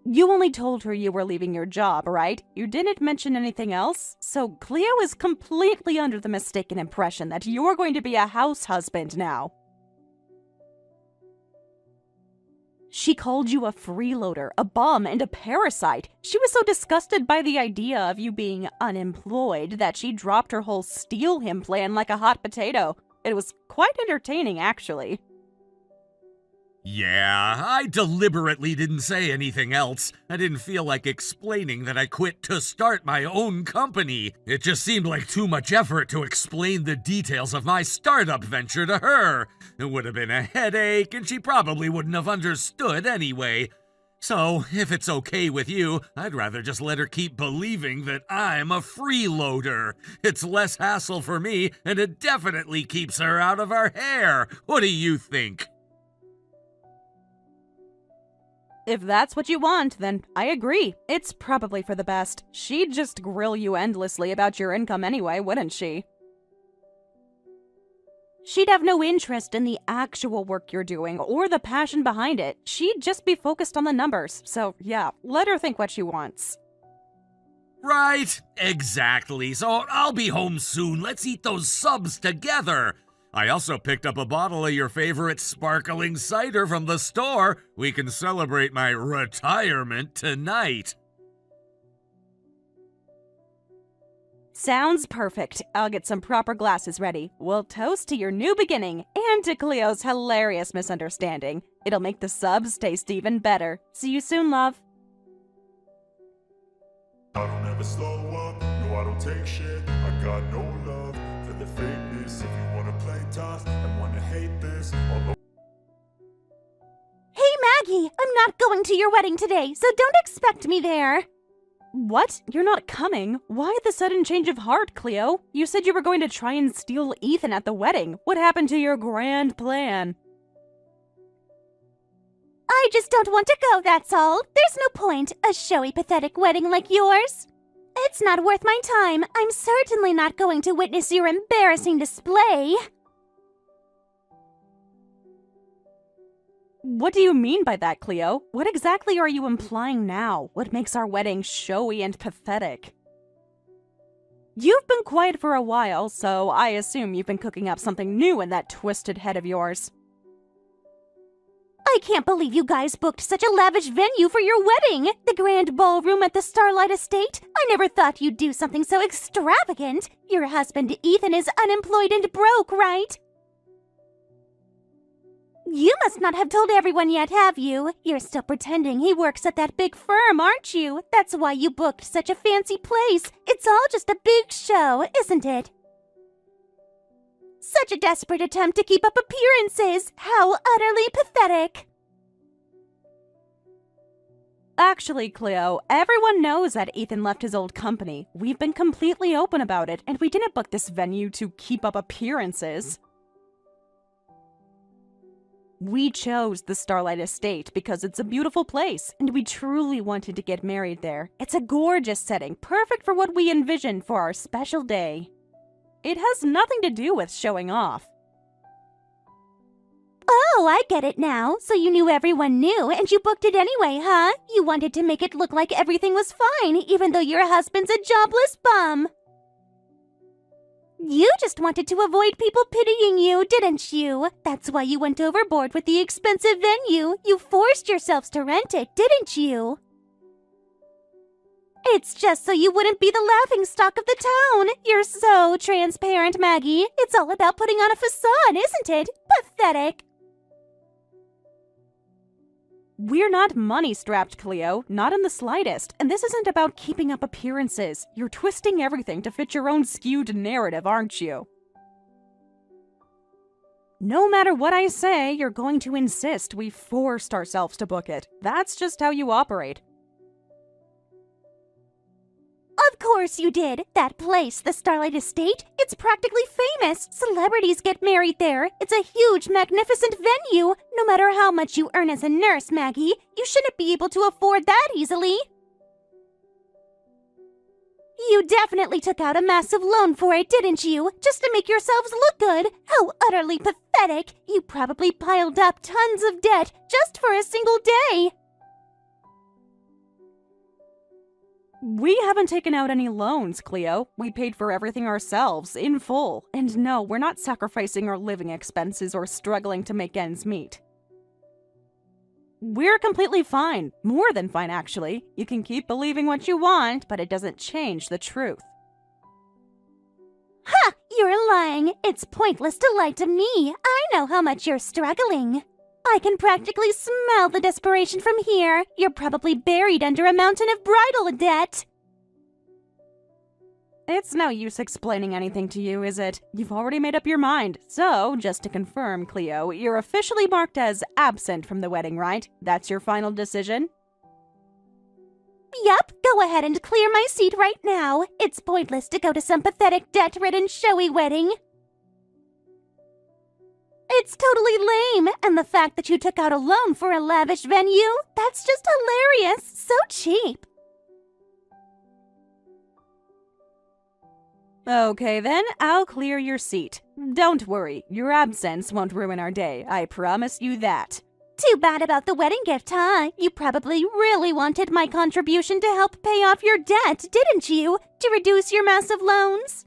S2: You only told her you were leaving your job, right? You didn't mention anything else? So Cleo is completely under the mistaken impression that you're going to be a house husband now. She called you a freeloader, a bum, and a parasite. She was so disgusted by the idea of you being unemployed that she dropped her whole steal him plan like a hot potato. It was quite entertaining, actually.
S3: Yeah, I deliberately didn't say anything else. I didn't feel like explaining that I quit to start my own company. It just seemed like too much effort to explain the details of my startup venture to her. It would have been a headache, and she probably wouldn't have understood anyway. So, if it's okay with you, I'd rather just let her keep believing that I'm a freeloader. It's less hassle for me, and it definitely keeps her out of our hair. What do you think?
S2: If that's what you want, then I agree. It's probably for the best. She'd just grill you endlessly about your income anyway, wouldn't she? She'd have no interest in the actual work you're doing or the passion behind it. She'd just be focused on the numbers. So yeah, let her think what she wants.
S3: Right, exactly. So I'll be home soon. Let's eat those subs together. I also picked up a bottle of your favorite sparkling cider from the store. We can celebrate my retirement tonight.
S2: Sounds perfect. I'll get some proper glasses ready. We'll toast to your new beginning and to Cleo's hilarious misunderstanding. It'll make the subs taste even better. See you soon, love.
S4: I don't ever slow up, no I don't take shit. I got no love for the fakeness. If you wanna play tough and wanna hate this, although
S1: Hey, Maggie, I'm not going to your wedding today, so don't expect me there.
S2: What? You're not coming? Why the sudden change of heart, Cleo? You said you were going to try and steal Ethan at the wedding. What happened to your grand plan?
S1: I just don't want to go, that's all. There's no point, a showy, pathetic wedding like yours. It's not worth my time. I'm certainly not going to witness your embarrassing display.
S2: What do you mean by that, Cleo? What exactly are you implying now? What makes our wedding showy and pathetic? You've been quiet for a while, so I assume you've been cooking up something new in that twisted head of yours.
S1: I can't believe you guys booked such a lavish venue for your wedding! The grand ballroom at the Starlight Estate? I never thought you'd do something so extravagant! Your husband Ethan is unemployed and broke, right? You must not have told everyone yet, have you? You're still pretending he works at that big firm, aren't you? That's why you booked such a fancy place. It's all just a big show, isn't it? Such a desperate attempt to keep up appearances! How utterly pathetic!
S2: Actually, Cleo, everyone knows that Ethan left his old company. We've been completely open about it, and we didn't book this venue to keep up appearances. We chose the Starlight Estate because it's a beautiful place, and we truly wanted to get married there. It's a gorgeous setting, perfect for what we envisioned for our special day. It has nothing to do with showing off.
S1: Oh, I get it now. So you knew everyone knew, and you booked it anyway, huh? You wanted to make it look like everything was fine, even though your husband's a jobless bum. You just wanted to avoid people pitying you, didn't you? That's why you went overboard with the expensive venue. You forced yourselves to rent it, didn't you? It's just so you wouldn't be the laughingstock of the town. You're so transparent, Maggie. It's all about putting on a facade, isn't it? Pathetic.
S2: We're not money-strapped, Cleo, not in the slightest. And this isn't about keeping up appearances. You're twisting everything to fit your own skewed narrative, aren't you? No matter what I say, you're going to insist we forced ourselves to book it. That's just how you operate.
S1: Of course you did. That place, the Starlight Estate, it's practically famous. Celebrities get married there. It's a huge, magnificent venue. No matter how much you earn as a nurse, Maggie, you shouldn't be able to afford that easily. You definitely took out a massive loan for it, didn't you? Just to make yourselves look good. How utterly pathetic. You probably piled up tons of debt just for a single day.
S2: We haven't taken out any loans, Cleo. We paid for everything ourselves, in full. And no, we're not sacrificing our living expenses or struggling to make ends meet. We're completely fine. More than fine, actually. You can keep believing what you want, but it doesn't change the truth.
S1: Ha! You're lying. It's pointless to lie to me. I know how much you're struggling. I can practically smell the desperation from here. You're probably buried under a mountain of bridal debt.
S2: It's no use explaining anything to you, is it? You've already made up your mind. So, just to confirm, Cleo, you're officially marked as absent from the wedding, right? That's your final decision?
S1: Yup, go ahead and clear my seat right now. It's pointless to go to some pathetic, debt-ridden, showy wedding. It's totally lame, and the fact that you took out a loan for a lavish venue, that's just hilarious. So cheap.
S2: Okay then, I'll clear your seat. Don't worry, your absence won't ruin our day, I promise you that.
S1: Too bad about the wedding gift, huh? You probably really wanted my contribution to help pay off your debt, didn't you? To reduce your massive loans?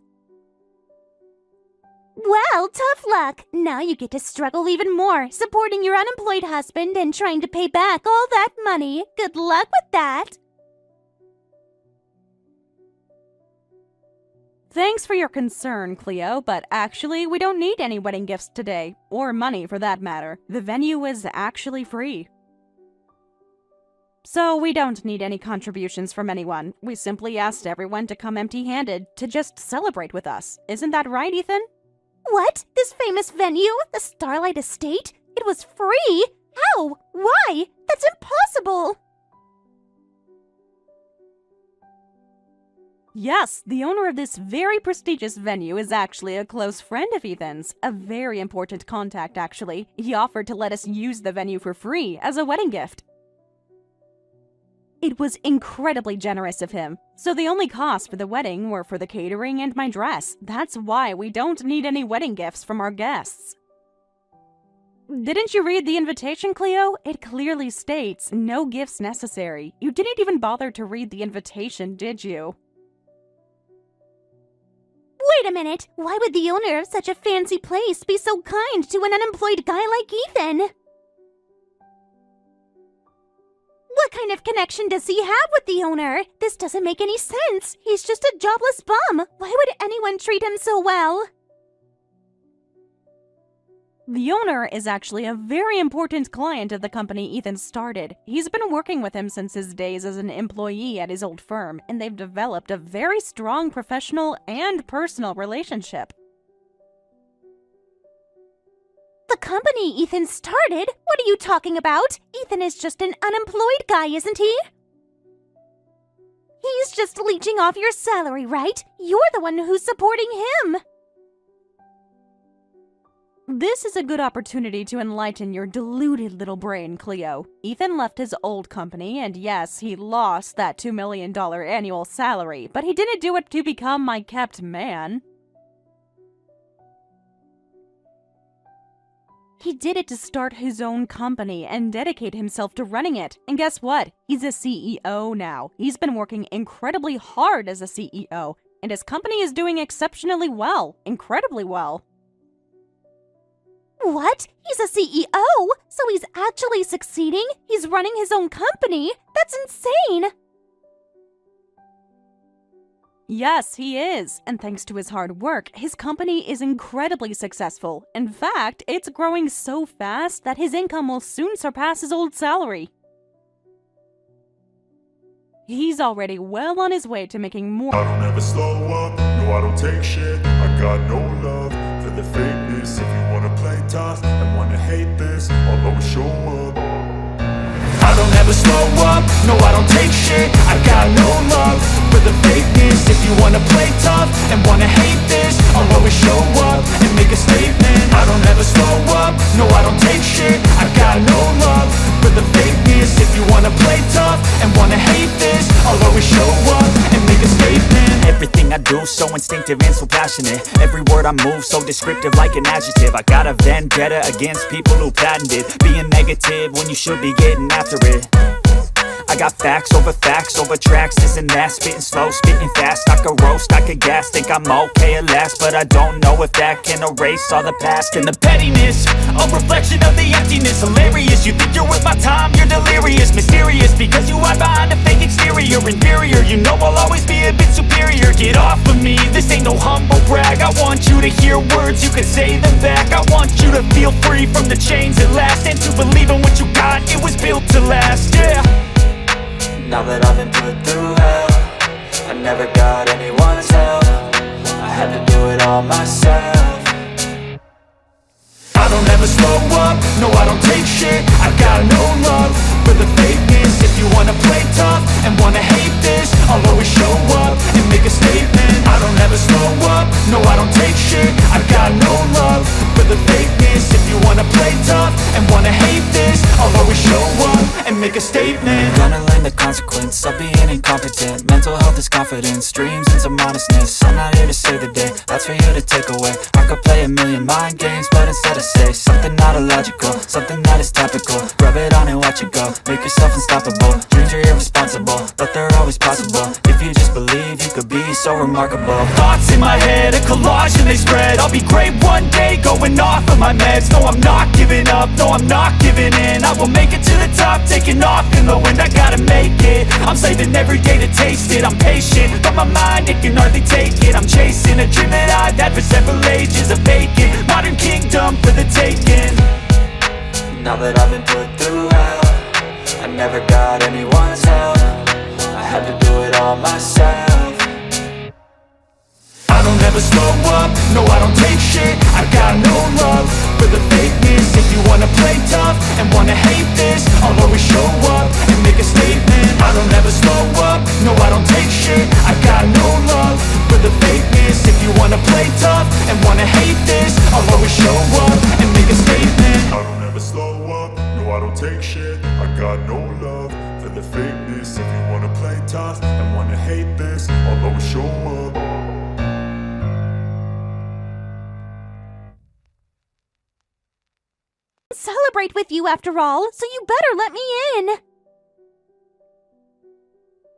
S1: Well, tough luck. Now you get to struggle even more, supporting your unemployed husband and trying to pay back all that money. Good luck with that.
S2: Thanks for your concern, Cleo, but actually we don't need any wedding gifts today, or money for that matter. The venue is actually free. So we don't need any contributions from anyone. We simply asked everyone to come empty-handed to just celebrate with us. Isn't that right, Ethan?
S1: What? This famous venue? The Starlight Estate? It was free? How? Why? That's impossible!
S2: Yes, the owner of this very prestigious venue is actually a close friend of Ethan's. A very important contact, actually. He offered to let us use the venue for free as a wedding gift. It was incredibly generous of him. So the only costs for the wedding were for the catering and my dress. That's why we don't need any wedding gifts from our guests. Didn't you read the invitation, Cleo? It clearly states no gifts necessary. You didn't even bother to read the invitation, did you?
S1: Wait a minute! Why would the owner of such a fancy place be so kind to an unemployed guy like Ethan? What kind of connection does he have with the owner? This doesn't make any sense. He's just a jobless bum. Why would anyone treat him so well?
S2: The owner is actually a very important client of the company Ethan started. He's been working with him since his days as an employee at his old firm, and they've developed a very strong professional and personal relationship.
S1: The company Ethan started? What are you talking about? Ethan is just an unemployed guy, isn't he? He's just leeching off your salary, right? You're the one who's supporting him.
S2: This is a good opportunity to enlighten your deluded little brain, Cleo. Ethan left his old company, and yes, he lost that $2 million annual salary, but he didn't do it to become my kept man. He did it to start his own company and dedicate himself to running it. And guess what? He's a CEO now. He's been working incredibly hard as a CEO, and his company is doing exceptionally well, incredibly well.
S1: What? He's a CEO? So he's actually succeeding? He's running his own company? That's insane!
S2: Yes, he is. And thanks to his hard work, his company is incredibly successful. In fact, it's growing so fast that his income will soon surpass his old salary. He's already well on his way to making more.
S4: I don't ever slow up, no I don't take shit. I got no love for the fakeness. If you wanna play tough and wanna hate this, I'll always show up. I don't ever slow up, no I don't take shit. I got no love for the fakeness. If you wanna play tough and wanna hate this, I'll always show up and make a statement. I don't ever slow up, no I don't take shit. I got no love for the fakeness. If you wanna play tough and wanna hate this, I'll always show up and make a statement.
S5: Everything I do so instinctive and so passionate. Every word I move so descriptive like an adjective. I got a vendetta against people who patented being negative when you should be getting after it. I got facts over tracks, this and that. Spitting slow, spitting fast. I could roast, I could gas. Think I'm okay at last, but I don't know if that can erase all the past. And the pettiness, a reflection of the emptiness. Hilarious, you think you're worth my time, you're delirious. Mysterious, because you hide behind a fake exterior. Inferior, you know I'll always be a bit superior. Get off of me, this ain't no humble brag. I want you to hear words, you can say them back. I want you to feel free from the chains at last, and to believe in what you got, it was built to last, yeah.
S6: Now that I've been put through hell, I never got anyone's help. I had to do it all myself.
S4: I don't ever slow up, no I don't take shit. I got no love for the fakeness. If you wanna play tough and wanna hate this, I'll always show up and make a statement. I don't ever slow up, no I don't take shit. I got no love for the fakeness. If you wanna play tough and wanna hate this, I'll always show up and make a statement.
S6: Gonna learn the consequence of being incompetent. Mental health is confidence, dreams into modestness. I'm not here to save the day, that's for you to take away. I could play a million mind games, but instead I say something not illogical, something that is topical. Rub it on and watch it go, make yourself unstoppable. Dreams are irresponsible, but they're always possible. If you just believe, you could be so remarkable.
S5: Thoughts in my head, a collage and they spread. I'll be great one day, going off of my meds. No, I'm not giving up, no, I'm not giving in. I will make it to the top, taking off in the wind. I gotta make it, I'm saving every day to taste it. I'm patient, but my mind, it can hardly take it. I'm chasing taking. Now that I've been put through hell, I never got anyone's help. I had to do it all myself. I don't ever slow up, no I don't take shit. I got no love for the fakeness. If you wanna play tough and wanna hate this, I'll always show up and make a statement. I don't ever slow up, no I don't take shit. I got no love for the fakeness. If you wanna play tough and wanna hate this, I'll always show up and make a statement.
S4: I don't ever slow up, no I don't take shit. I got no love for the fakeness. If you wanna play tough and wanna hate this, I'll always show up.
S1: Celebrate with you after all, so you better let me in.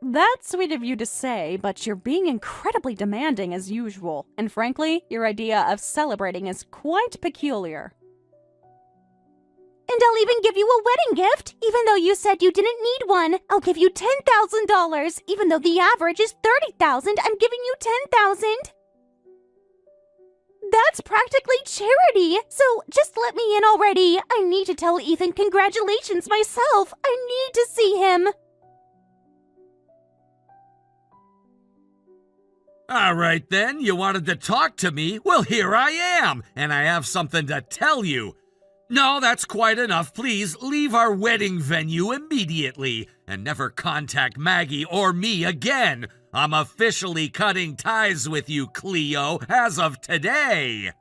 S2: That's sweet of you to say, but you're being incredibly demanding as usual. And frankly, your idea of celebrating is quite peculiar.
S1: And I'll even give you a wedding gift, even though you said you didn't need one. I'll give you $10,000, even though the average is $30,000. I'm giving you $10,000. That's practically charity, so just let me in already. I need to tell Ethan congratulations myself. I need to see him.
S3: All right then, you wanted to talk to me? Well, here I am, and I have something to tell you. No, that's quite enough. Please leave our wedding venue immediately and never contact Maggie or me again. I'm officially cutting ties with you, Cleo, as of today.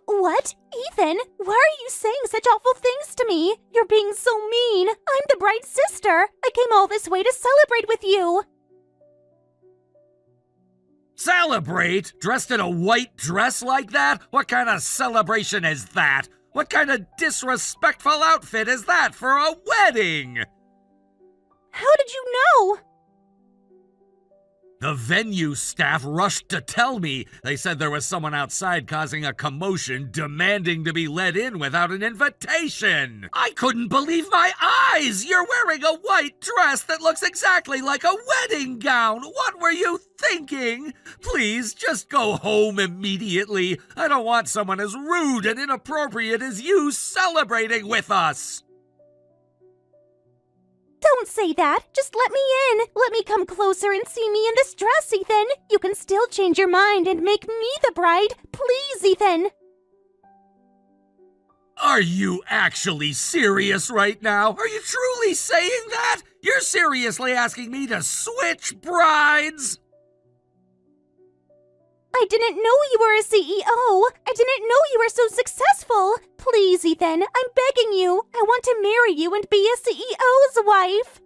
S1: What? Ethan, why are you saying such awful things to me? You're being so mean. I'm the bride's sister. I came all this way to celebrate with you.
S3: Celebrate? Dressed in a white dress like that? What kind of celebration is that? What kind of disrespectful outfit is that for a wedding?
S1: How did you know?
S3: The venue staff rushed to tell me. They said there was someone outside causing a commotion, demanding to be let in without an invitation. I couldn't believe my eyes! You're wearing a white dress that looks exactly like a wedding gown! What were you thinking? Please, just go home immediately. I don't want someone as rude and inappropriate as you celebrating with us!
S1: Don't say that. Just let me in. Let me come closer and see me in this dress, Ethan. You can still change your mind and make me the bride. Please, Ethan.
S3: Are you actually serious right now? Are you truly saying that? You're seriously asking me to switch brides?
S1: I didn't know you were a CEO. I didn't know you were so successful. Please, Ethan, I'm begging you. I want to marry you and be a CEO's wife.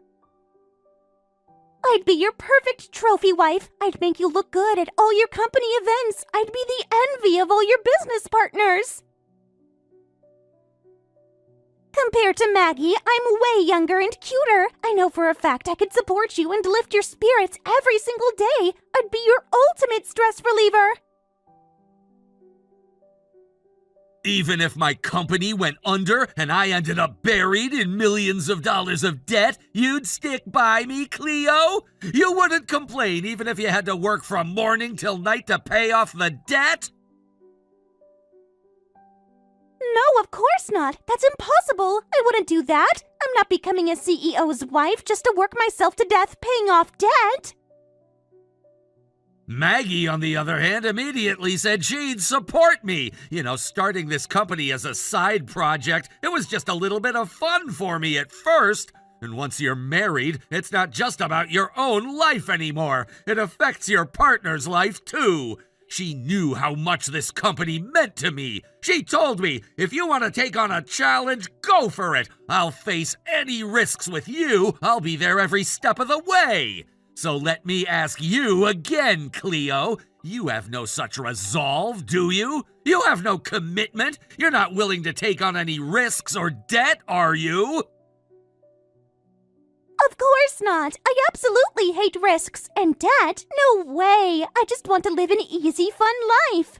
S1: I'd be your perfect trophy wife. I'd make you look good at all your company events. I'd be the envy of all your business partners. Compared to Maggie, I'm way younger and cuter. I know for a fact I could support you and lift your spirits every single day. I'd be your ultimate stress reliever.
S3: Even if my company went under and I ended up buried in millions of dollars of debt, you'd stick by me, Cleo? You wouldn't complain even if you had to work from morning till night to pay off the debt?
S1: No, of course not. That's impossible. I wouldn't do that. I'm not becoming a CEO's wife just to work myself to death paying off debt.
S3: Maggie, on the other hand, immediately said she'd support me. You know, starting this company as a side project, it was just a little bit of fun for me at first. And once you're married, it's not just about your own life anymore. It affects your partner's life too. She knew how much this company meant to me. She told me, if you want to take on a challenge, go for it. I'll face any risks with you. I'll be there every step of the way. So let me ask you again, Cleo. You have no such resolve, do you? You have no commitment? You're not willing to take on any risks or debt, are you?
S1: Of course not. I absolutely hate risks and debt. No way. I just want to live an easy, fun life.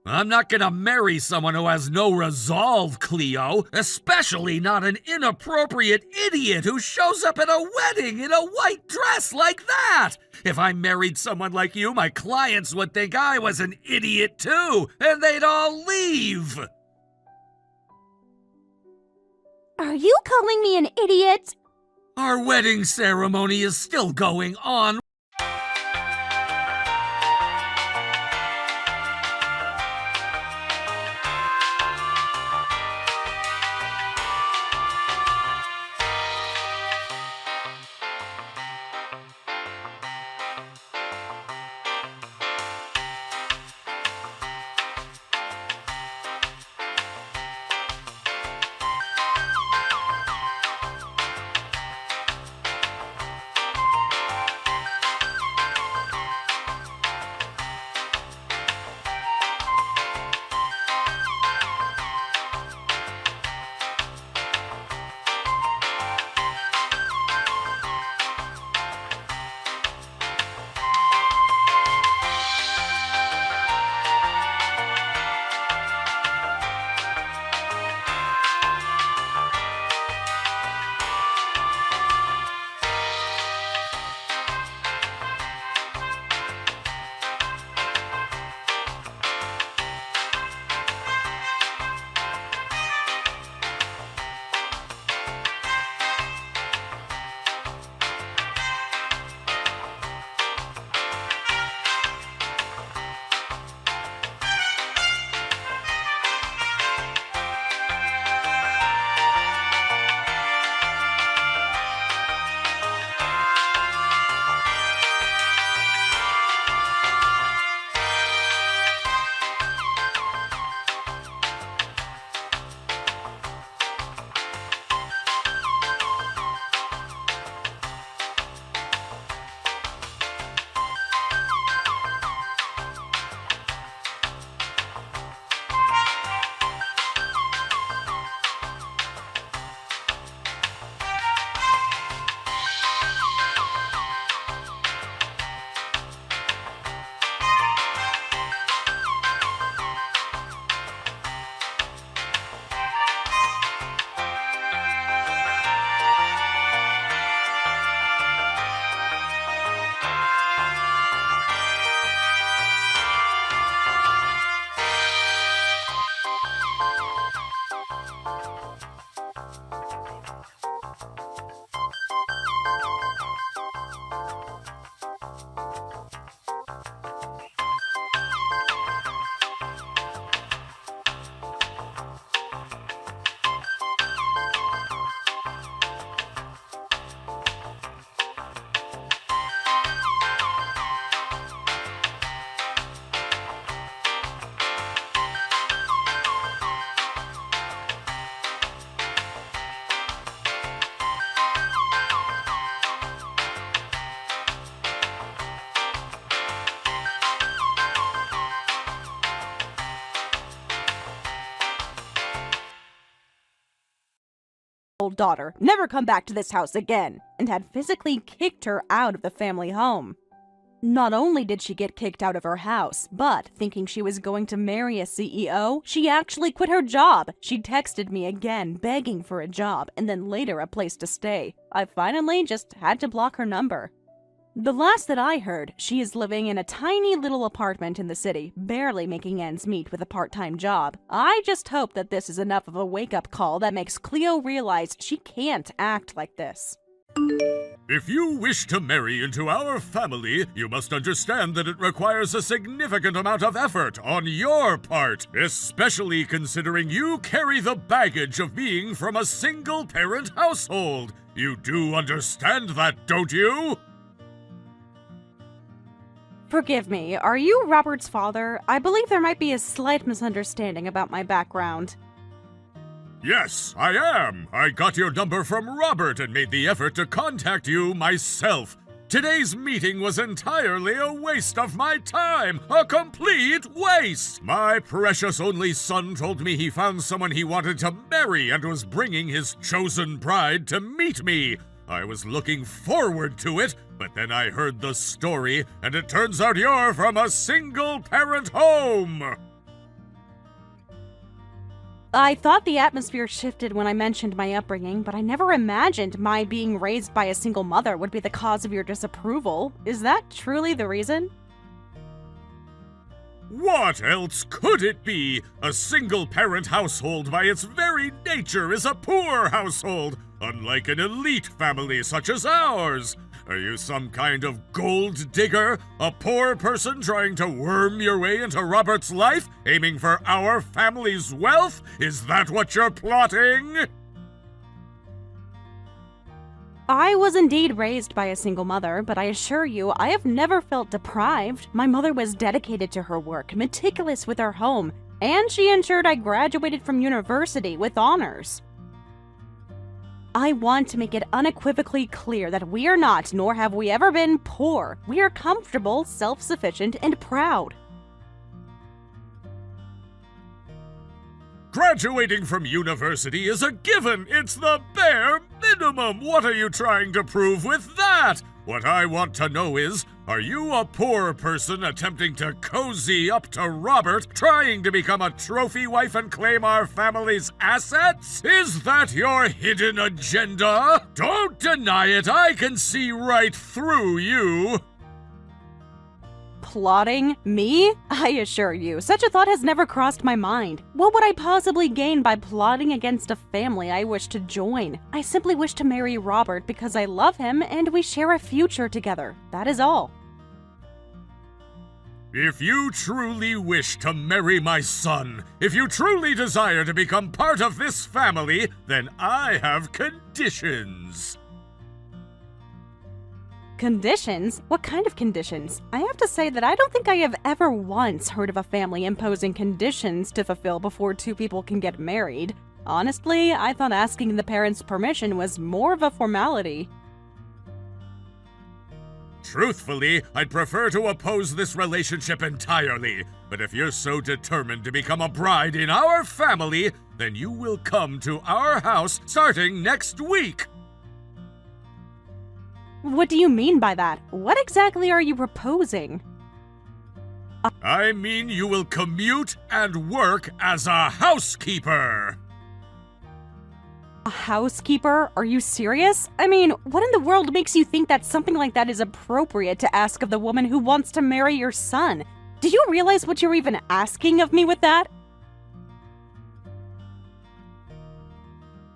S3: I'm not gonna marry someone who has no resolve, Cleo, especially not an inappropriate idiot who shows up at a wedding in a white dress like that. If I married someone like you, my clients would think I was an idiot too, and they'd all leave.
S1: Are you calling me an idiot?
S3: Our wedding ceremony is still going on.
S2: Old daughter never come back to this house again, and had physically kicked her out of the family home. Not only did she get kicked out of her house, but thinking she was going to marry a CEO, she actually quit her job. She texted me again, begging for a job, and then later a place to stay. I finally just had to block her number. The last that I heard, she is living in a tiny little apartment in the city, barely making ends meet with a part-time job. I just hope that this is enough of a wake-up call that makes Cleo realize she can't act like this.
S3: If you wish to marry into our family, you must understand that it requires a significant amount of effort on your part, especially considering you carry the baggage of being from a single-parent household. You do understand that, don't you?
S2: Forgive me, are you Robert's father? I believe there might be a slight misunderstanding about my background.
S3: Yes, I am. I got your number from Robert and made the effort to contact you myself. Today's meeting was entirely a waste of my time. A complete waste. My precious only son told me he found someone he wanted to marry and was bringing his chosen bride to meet me. I was looking forward to it, but then I heard the story, and it turns out you're from a single-parent home.
S2: I thought the atmosphere shifted when I mentioned my upbringing, but I never imagined my being raised by a single mother would be the cause of your disapproval. Is that truly the reason?
S3: What else could it be? A single-parent household by its very nature is a poor household, unlike an elite family such as ours. Are you some kind of gold digger? A poor person trying to worm your way into Robert's life, aiming for our family's wealth? Is that what you're plotting?
S2: I was indeed raised by a single mother, but I assure you, I have never felt deprived. My mother was dedicated to her work, meticulous with her home, and she ensured I graduated from university with honors. I want to make it unequivocally clear that we are not, nor have we ever been, poor. We are comfortable, self-sufficient, and proud.
S3: Graduating from university is a given. It's the bare minimum. What are you trying to prove with that? What I want to know is, are you a poor person attempting to cozy up to Robert, trying to become a trophy wife and claim our family's assets? Is that your hidden agenda? Don't deny it. I can see right through you.
S2: Plotting? Me? I assure you, such a thought has never crossed my mind. What would I possibly gain by plotting against a family I wish to join? I simply wish to marry Robert because I love him and we share a future together. That is all.
S3: If you truly wish to marry my son, if you truly desire to become part of this family, then I have conditions.
S2: Conditions? What kind of conditions? I have to say that I don't think I have ever once heard of a family imposing conditions to fulfill before two people can get married. Honestly, I thought asking the parents' permission was more of a formality.
S3: Truthfully, I'd prefer to oppose this relationship entirely. But if you're so determined to become a bride in our family, then you will come to our house starting next week.
S2: What do you mean by that? What exactly are you proposing?
S3: I mean you will commute and work as a housekeeper.
S2: A housekeeper? Are you serious? I mean, what in the world makes you think that something like that is appropriate to ask of the woman who wants to marry your son? Do you realize what you're even asking of me with that?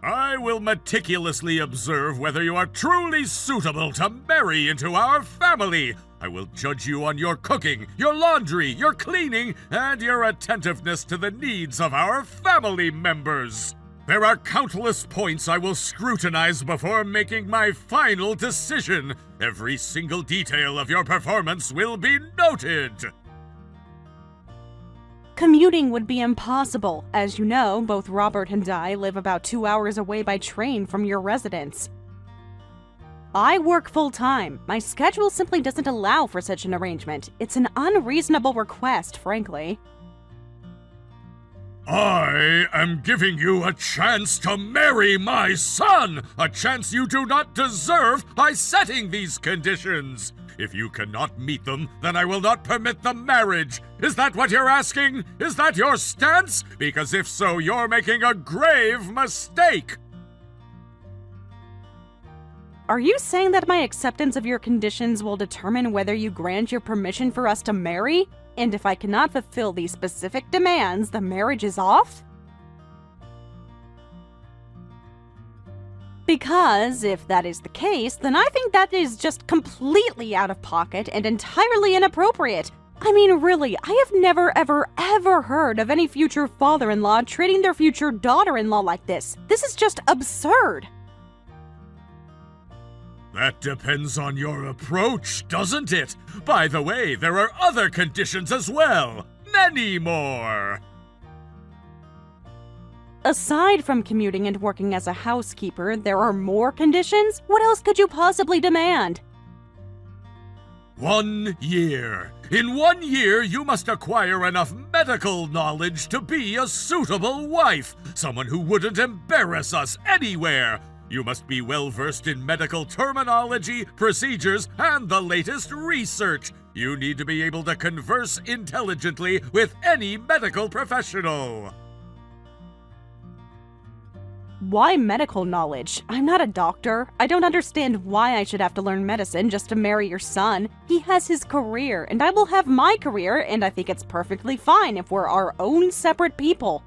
S3: I will meticulously observe whether you are truly suitable to marry into our family. I will judge you on your cooking, your laundry, your cleaning, and your attentiveness to the needs of our family members. There are countless points I will scrutinize before making my final decision. Every single detail of your performance will be noted.
S2: Commuting would be impossible. As you know, both Robert and I live about 2 hours away by train from your residence. I work full-time. My schedule simply doesn't allow for such an arrangement. It's an unreasonable request, frankly.
S3: I am giving you a chance to marry my son! A chance you do not deserve by setting these conditions! If you cannot meet them, then I will not permit the marriage. Is that what you're asking? Is that your stance? Because if so, you're making a grave mistake.
S2: Are you saying that my acceptance of your conditions will determine whether you grant your permission for us to marry? And if I cannot fulfill these specific demands, the marriage is off? Because, if that is the case, then I think that is just completely out of pocket and entirely inappropriate. I mean, really, I have never, ever heard of any future father-in-law treating their future daughter-in-law like this. This is just absurd.
S3: That depends on your approach, doesn't it? By the way, there are other conditions as well. Many more.
S2: Aside from commuting and working as a housekeeper, there are more conditions? What else could you possibly demand?
S3: 1 year. In 1 year, you must acquire enough medical knowledge to be a suitable wife. Someone who wouldn't embarrass us anywhere. You must be well-versed in medical terminology, procedures, and the latest research. You need to be able to converse intelligently with any medical professional.
S2: Why medical knowledge? I'm not a doctor. I don't understand why I should have to learn medicine just to marry your son. He has his career, and I will have my career, and I think it's perfectly fine if we're our own separate people.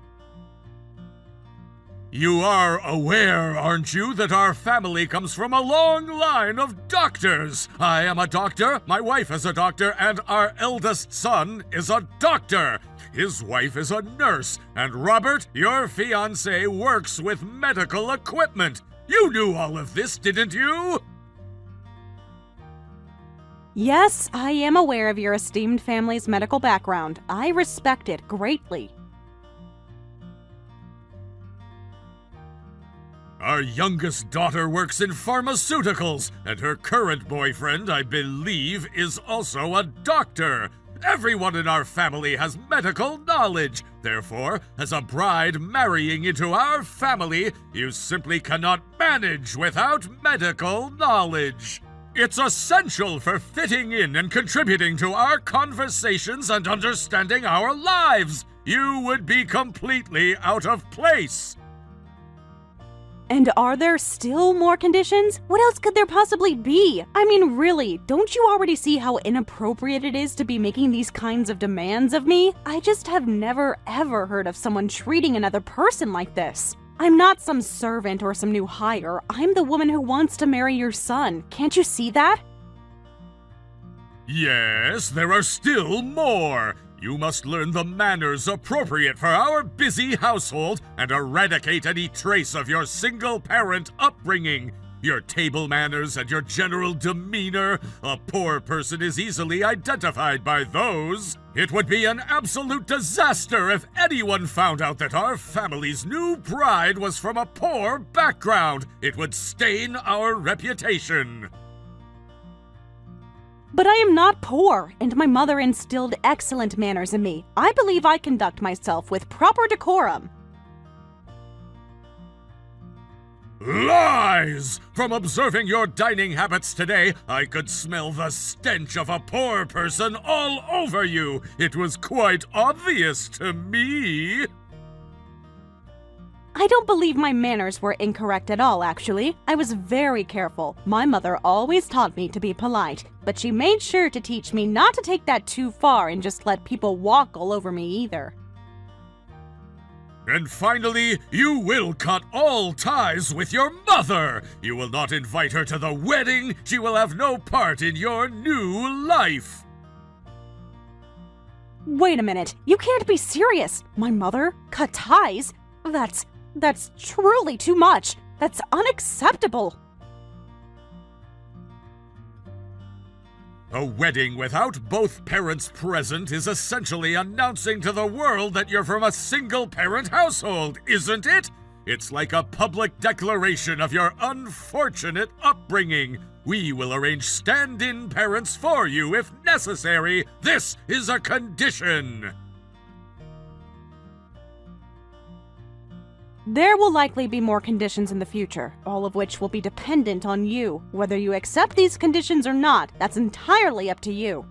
S3: You are aware, aren't you, that our family comes from a long line of doctors? I am a doctor, my wife is a doctor, and our eldest son is a doctor. His wife is a nurse, and Robert, your fiancé, works with medical equipment. You knew all of this, didn't you?
S2: Yes, I am aware of your esteemed family's medical background. I respect it greatly.
S3: Our youngest daughter works in pharmaceuticals, and her current boyfriend, I believe, is also a doctor. Everyone in our family has medical knowledge. Therefore, as a bride marrying into our family, you simply cannot manage without medical knowledge. It's essential for fitting in and contributing to our conversations and understanding our lives. You would be completely out of place.
S2: And are there still more conditions? What else could there possibly be? I mean, really, don't you already see how inappropriate it is to be making these kinds of demands of me? I just have never ever heard of someone treating another person like this. I'm not some servant or some new hire. I'm the woman who wants to marry your son. Can't you see that?
S3: Yes, there are still more. You must learn the manners appropriate for our busy household and eradicate any trace of your single-parent upbringing. Your table manners and your general demeanor. A poor person is easily identified by those. It would be an absolute disaster if anyone found out that our family's new bride was from a poor background. It would stain our reputation.
S2: But I am not poor, and my mother instilled excellent manners in me. I believe I conduct myself with proper decorum.
S3: Lies! From observing your dining habits today, I could smell the stench of a poor person all over you. It was quite obvious to me.
S2: I don't believe my manners were incorrect at all, actually. I was very careful. My mother always taught me to be polite, but she made sure to teach me not to take that too far and just let people walk all over me either.
S3: And finally, you will cut all ties with your mother. You will not invite her to the wedding. She will have no part in your new life.
S2: Wait a minute. You can't be serious. My mother? Cut ties? That's truly too much. That's unacceptable.
S3: A wedding without both parents present is essentially announcing to the world that you're from a single-parent household, isn't it? It's like a public declaration of your unfortunate upbringing. We will arrange stand-in parents for you if necessary. This is a condition.
S2: There will likely be more conditions in the future, all of which will be dependent on you. Whether you accept these conditions or not, that's entirely up to you.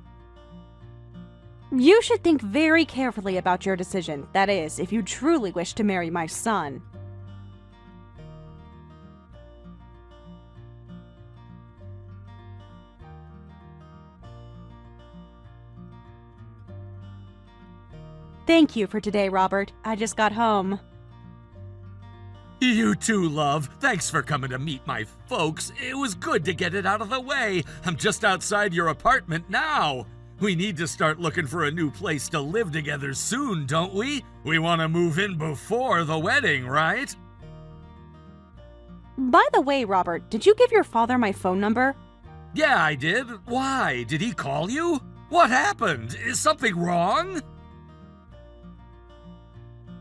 S2: You should think very carefully about your decision. That is, if you truly wish to marry my son. Thank you for today, Robert. I just got home.
S3: You too, love. Thanks for coming to meet my folks. It was good to get it out of the way. I'm just outside your apartment now. We need to start looking for a new place to live together soon, don't we? We want to move in before the wedding, right?
S2: By the way, Robert, did you give your father my phone number?
S3: Yeah, I did. Why? Did he call you? What happened? Is something wrong?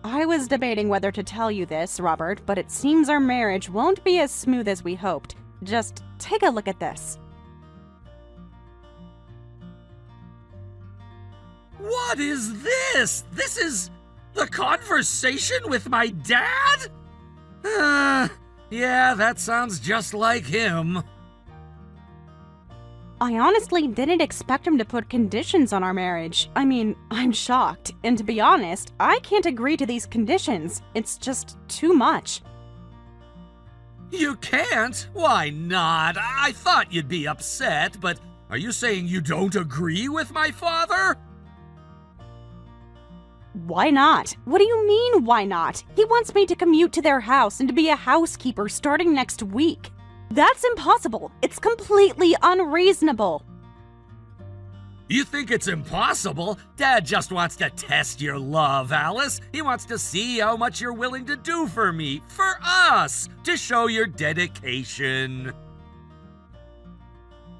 S2: I was debating whether to tell you this, Robert, but it seems our marriage won't be as smooth as we hoped. Just take a look at this.
S3: What is this? This is the conversation with my dad? Yeah, that sounds just like him.
S2: I honestly didn't expect him to put conditions on our marriage. I mean, I'm shocked. And to be honest, I can't agree to these conditions. It's just too much.
S3: You can't? Why not? I thought you'd be upset, but are you saying you don't agree with my father?
S2: Why not? What do you mean, why not? He wants me to commute to their house and to be a housekeeper starting next week. That's impossible. It's completely unreasonable.
S3: You think it's impossible? Dad just wants to test your love, Alice. He wants to see how much you're willing to do for me, for us, to show your dedication.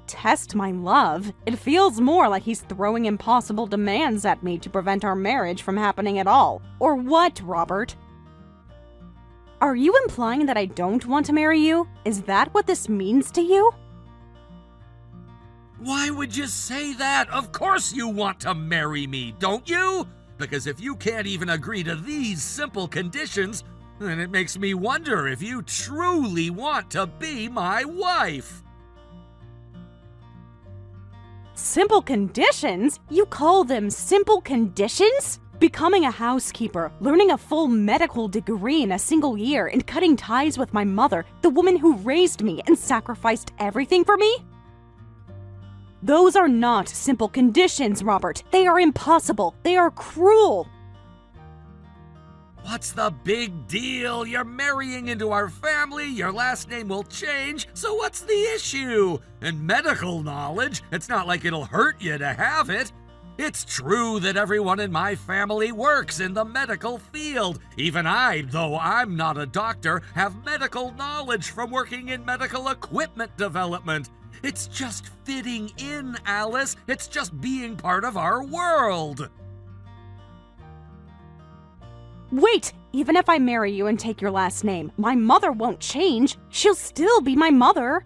S2: Test my love? It feels more like he's throwing impossible demands at me to prevent our marriage from happening at all. Or what, Robert? Are you implying that I don't want to marry you? Is that what this means to you?
S3: Why would you say that? Of course you want to marry me, don't you? Because if you can't even agree to these simple conditions, then it makes me wonder if you truly want to be my wife.
S2: Simple conditions? You call them simple conditions? Becoming a housekeeper, learning a full medical degree in a single year, and cutting ties with my mother, the woman who raised me and sacrificed everything for me? Those are not simple conditions, Robert. They are impossible. They are cruel.
S3: What's the big deal? You're marrying into our family, your last name will change, so what's the issue? And medical knowledge, it's not like it'll hurt you to have it. It's true that everyone in my family works in the medical field. Even I, though I'm not a doctor, have medical knowledge from working in medical equipment development. It's just fitting in, Alice. It's just being part of our world.
S2: Wait, even if I marry you and take your last name, my mother won't change. She'll still be my mother.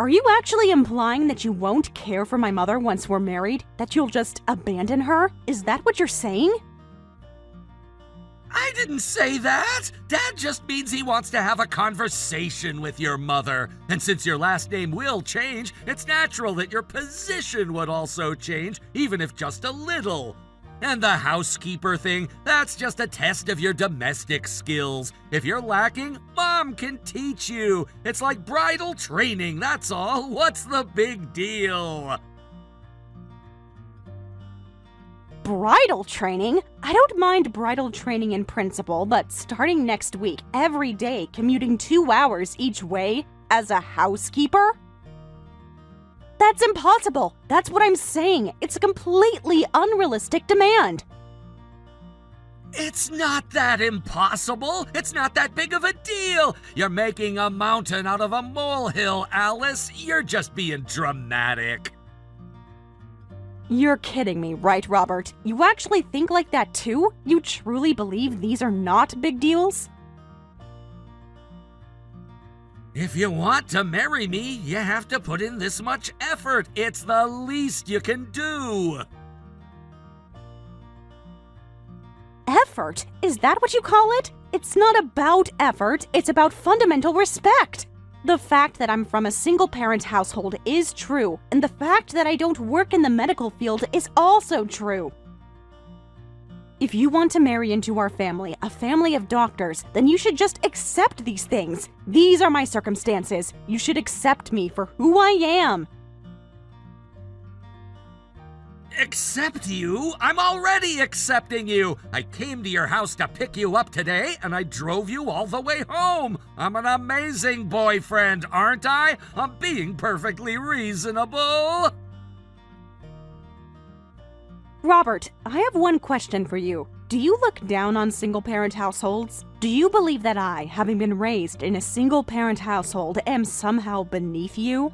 S2: Are you actually implying that you won't care for my mother once we're married? That you'll just abandon her? Is that what you're saying?
S3: I didn't say that. Dad just means he wants to have a conversation with your mother. And since your last name will change, it's natural that your position would also change, even if just a little. And the housekeeper thing, that's just a test of your domestic skills. If you're lacking, Mom can teach you. It's like bridal training, that's all. What's the big deal?
S2: Bridal training? I don't mind bridal training in principle, but starting next week, every day, commuting 2 hours each way as a housekeeper? That's impossible. That's what I'm saying. It's a completely unrealistic demand.
S3: It's not that impossible. It's not that big of a deal. You're making a mountain out of a molehill, Alice. You're just being dramatic.
S2: You're kidding me, right, Robert? You actually think like that too? You truly believe these are not big deals?
S3: If you want to marry me, you have to put in this much effort. It's the least you can do.
S2: Effort? Is that what you call it? It's not about effort, it's about fundamental respect. The fact that I'm from a single-parent household is true, and the fact that I don't work in the medical field is also true. If you want to marry into our family, a family of doctors, then you should just accept these things. These are my circumstances. You should accept me for who I am.
S3: Accept you? I'm already accepting you. I came to your house to pick you up today, and I drove you all the way home. I'm an amazing boyfriend, aren't I? I'm being perfectly reasonable.
S2: Robert, I have one question for you. Do you look down on single-parent households? Do you believe that I, having been raised in a single-parent household, am somehow beneath you?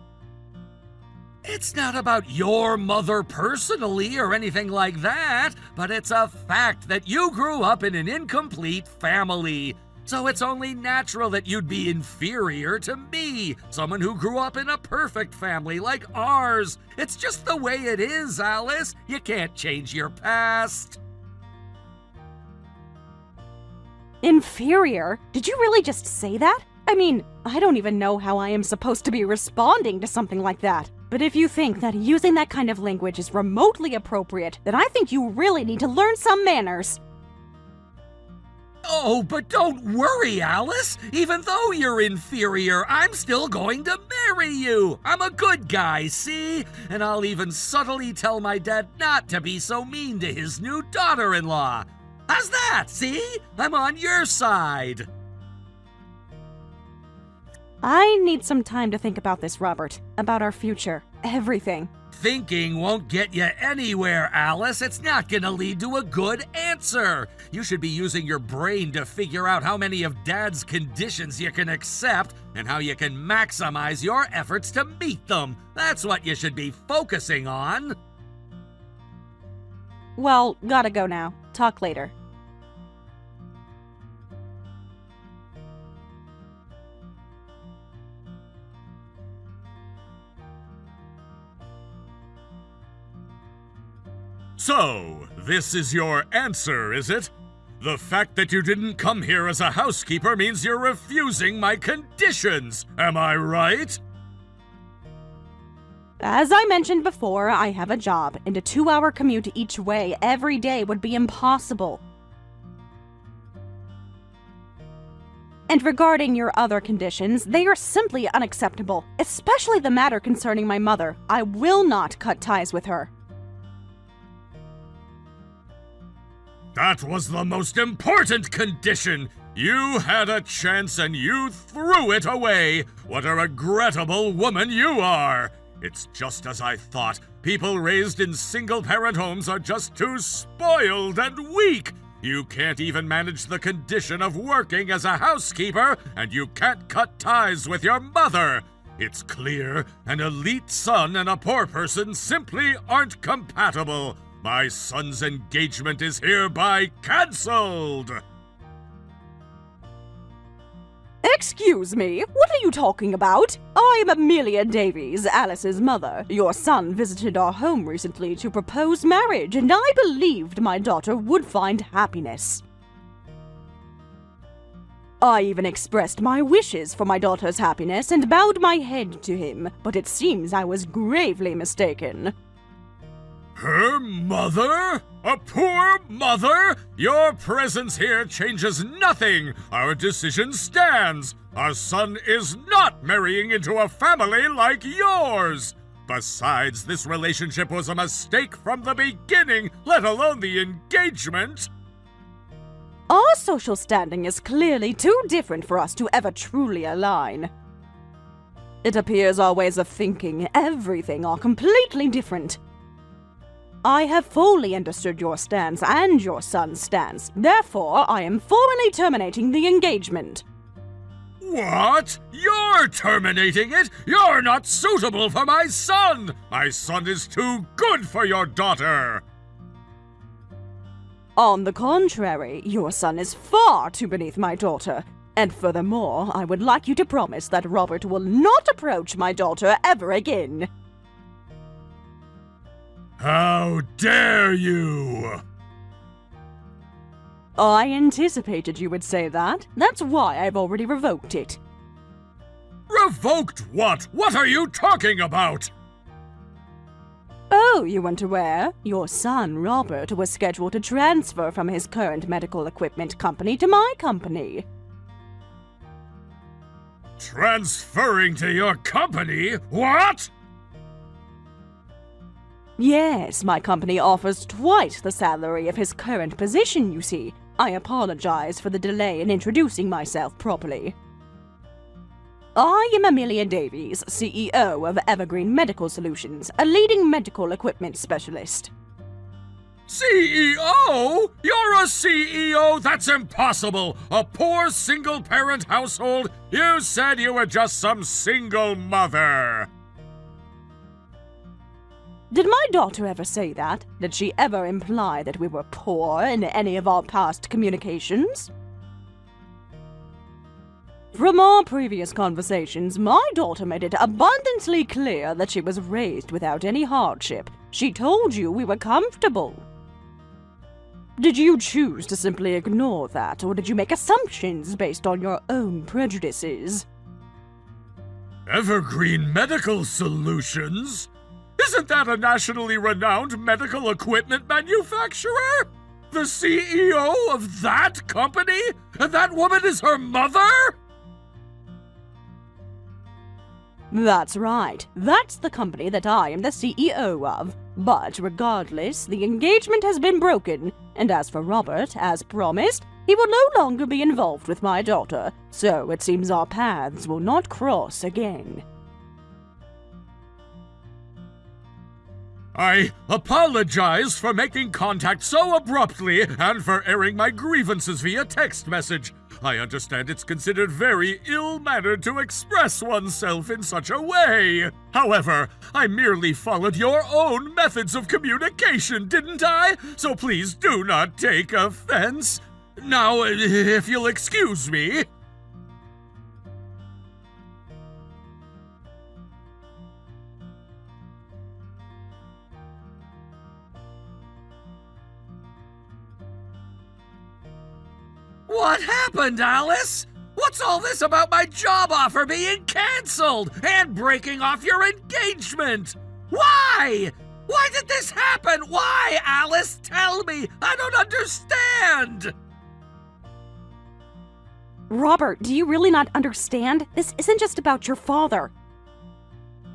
S3: It's not about your mother personally or anything like that, but it's a fact that you grew up in an incomplete family. So it's only natural that you'd be inferior to me, someone who grew up in a perfect family like ours. It's just the way it is, Alice. You can't change your past.
S2: Inferior? Did you really just say that? I mean, I don't even know how I am supposed to be responding to something like that. But if you think that using that kind of language is remotely appropriate, then I think you really need to learn some manners.
S3: Oh, but don't worry, Alice. Even though you're inferior, I'm still going to marry you. I'm a good guy, see? And I'll even subtly tell my dad not to be so mean to his new daughter-in-law. How's that, see? I'm on your side.
S2: I need some time to think about this, Robert. About our future. Everything.
S3: Thinking won't get you anywhere, Alice. It's not gonna lead to a good answer. You should be using your brain to figure out how many of Dad's conditions you can accept and how you can maximize your efforts to meet them. That's what you should be focusing on.
S2: Well, gotta go now. Talk later.
S3: So, this is your answer, is it? The fact that you didn't come here as a housekeeper means you're refusing my conditions. Am I right?
S2: As I mentioned before, I have a job, and a 2-hour commute each way every day would be impossible. And regarding your other conditions, they are simply unacceptable, especially the matter concerning my mother. I will not cut ties with her.
S3: That was the most important condition. You had a chance and you threw it away. What a regrettable woman you are. It's just as I thought. People raised in single-parent homes are just too spoiled and weak. You can't even manage the condition of working as a housekeeper, and you can't cut ties with your mother. It's clear an elite son and a poor person simply aren't compatible. My son's engagement is hereby cancelled!
S2: Excuse me, what are you talking about? I am Amelia Davies, Alice's mother. Your son visited our home recently to propose marriage, and I believed my daughter would find happiness. I even expressed my wishes for my daughter's happiness and bowed my head to him, but it seems I was gravely mistaken.
S3: Her mother? A poor mother? Your presence here changes nothing. Our decision stands. Our son is not marrying into a family like yours. Besides, this relationship was a mistake from the beginning, let alone the engagement.
S2: Our social standing is clearly too different for us to ever truly align. It appears our ways of thinking, everything, are completely different. I have fully understood your stance and your son's stance. Therefore, I am formally terminating the engagement.
S3: What? You're terminating it? You're not suitable for my son! My son is too good for your daughter!
S2: On the contrary, your son is far too beneath my daughter. And furthermore, I would like you to promise that Robert will not approach my daughter ever again.
S3: How dare you!
S2: I anticipated you would say that. That's why I've already revoked it.
S3: Revoked what? What are you talking about?
S2: Oh, you weren't aware? Your son, Robert, was scheduled to transfer from his current medical equipment company to my company.
S3: Transferring to your company? What?
S2: Yes, my company offers twice the salary of his current position, you see. I apologize for the delay in introducing myself properly. I am Amelia Davies, CEO of Evergreen Medical Solutions, a leading medical equipment specialist.
S3: CEO? You're a CEO? That's impossible! A poor single-parent household? You said you were just some single mother!
S2: Did my daughter ever say that? Did she ever imply that we were poor in any of our past communications? From our previous conversations, my daughter made it abundantly clear that she was raised without any hardship. She told you we were comfortable. Did you choose to simply ignore that, or did you make assumptions based on your own prejudices?
S3: Evergreen Medical Solutions? Isn't that a nationally renowned medical equipment manufacturer? The CEO of that company? And that woman is her mother?
S2: That's right. That's the company that I am the CEO of. But regardless, the engagement has been broken. And as for Robert, as promised, he will no longer be involved with my daughter. So it seems our paths will not cross again.
S3: I apologize for making contact so abruptly and for airing my grievances via text message. I understand it's considered very ill-mannered to express oneself in such a way. However, I merely followed your own methods of communication, didn't I? So please do not take offense. Now, if you'll excuse me. What happened, Alice? What's all this about my job offer being cancelled and breaking off your engagement? Why? Why did this happen? Why, Alice? Tell me. I don't understand.
S2: Robert, do you really not understand? This isn't just about your father.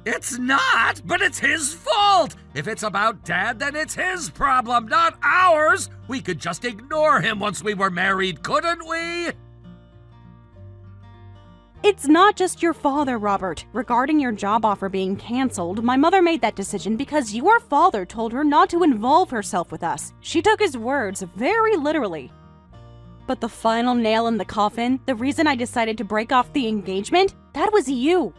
S3: It's not, but it's his fault. If it's about Dad, then it's his problem, not ours. We could just ignore him once we were married, couldn't we?
S2: It's not just your father, Robert. Regarding your job offer being canceled, my mother made that decision because your father told her not to involve herself with us. She took his words very literally. But the final nail in the coffin, the reason I decided to break off the engagement, that was you.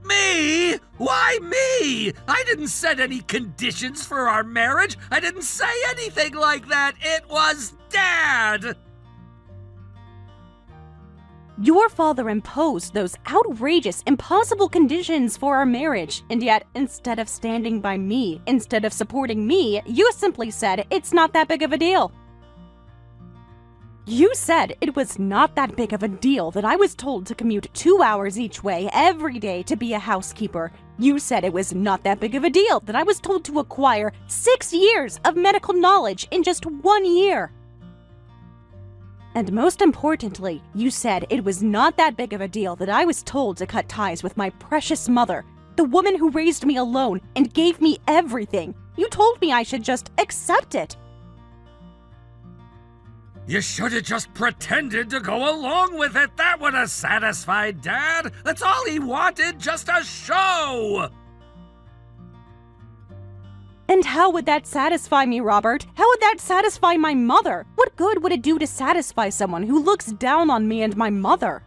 S3: Me? Why me? I didn't set any conditions for our marriage. I didn't say anything like that. It was Dad.
S2: Your father imposed those outrageous, impossible conditions for our marriage, and yet, instead of standing by me, instead of supporting me, you simply said it's not that big of a deal. You said it was not that big of a deal that I was told to commute 2 hours each way every day to be a housekeeper. You said it was not that big of a deal that I was told to acquire 6 years of medical knowledge in just 1 year. And most importantly, you said it was not that big of a deal that I was told to cut ties with my precious mother, the woman who raised me alone and gave me everything. You told me I should just accept it.
S3: You should have just pretended to go along with it. That would have satisfied Dad. That's all he wanted, just a show.
S2: And how would that satisfy me, Robert? How would that satisfy my mother? What good would it do to satisfy someone who looks down on me and my mother?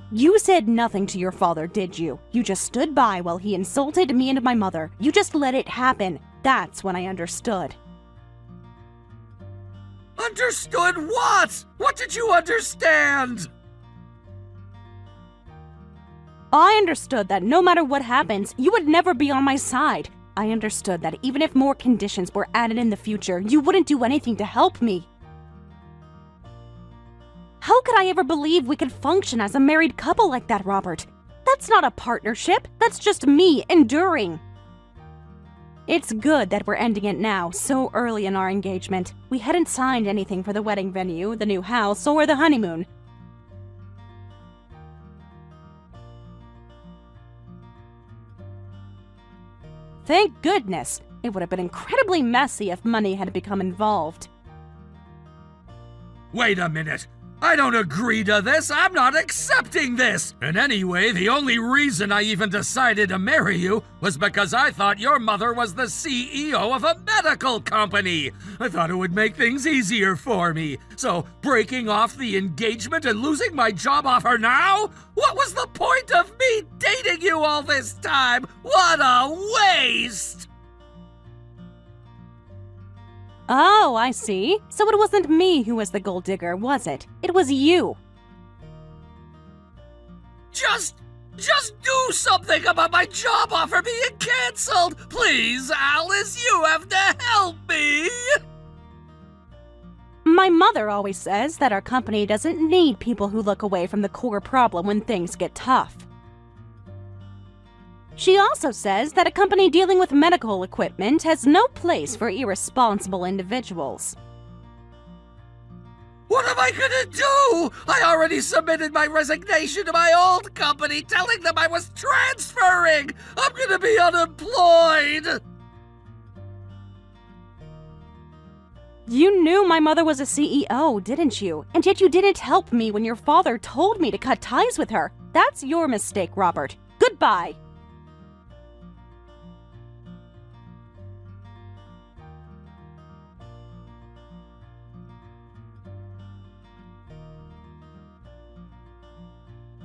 S2: You said nothing to your father, did you? You just stood by while he insulted me and my mother. You just let it happen. That's when I understood.
S3: Understood what? What did you understand?
S2: I understood that no matter what happens, you would never be on my side. I understood that even if more conditions were added in the future, you wouldn't do anything to help me. How could I ever believe we could function as a married couple like that, Robert? That's not a partnership. That's just me enduring. It's good that we're ending it now, so early in our engagement. We hadn't signed anything for the wedding venue, the new house, or the honeymoon. Thank goodness! It would have been incredibly messy if money had become involved.
S3: Wait a minute. I don't agree to this. I'm not accepting this. And anyway, the only reason I even decided to marry you was because I thought your mother was the CEO of a medical company. I thought it would make things easier for me. So, breaking off the engagement and losing my job offer now? What was the point of me dating you all this time? What a waste!
S2: Oh, I see. So it wasn't me who was the gold digger, was it? It was you.
S3: Just do something about my job offer being canceled! Please, Alice, you have to help me!
S2: My mother always says that our company doesn't need people who look away from the core problem when things get tough. She also says that a company dealing with medical equipment has no place for irresponsible individuals.
S3: What am I gonna do? I already submitted my resignation to my old company, telling them I was transferring! I'm gonna be unemployed!
S2: You knew my mother was a CEO, didn't you? And yet you didn't help me when your father told me to cut ties with her. That's your mistake, Robert. Goodbye.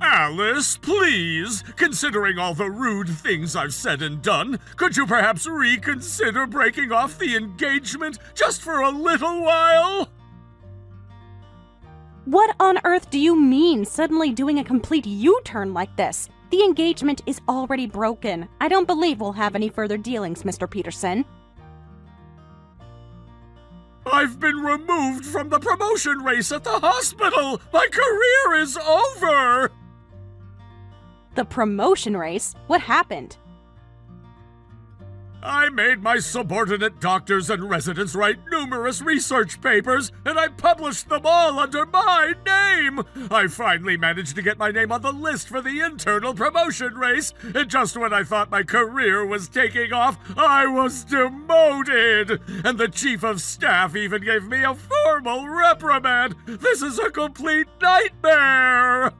S3: Alice, please, considering all the rude things I've said and done, could you perhaps reconsider breaking off the engagement just for a little while?
S2: What on earth do you mean, suddenly doing a complete U-turn like this? The engagement is already broken. I don't believe we'll have any further dealings, Mr. Peterson.
S3: I've been removed from the promotion race at the hospital! My career is over!
S2: The promotion race? What happened?
S3: I made my subordinate doctors and residents write numerous research papers, and I published them all under my name! I finally managed to get my name on the list for the internal promotion race, and just when I thought my career was taking off, I was demoted! And the chief of staff even gave me a formal reprimand! This is a complete nightmare!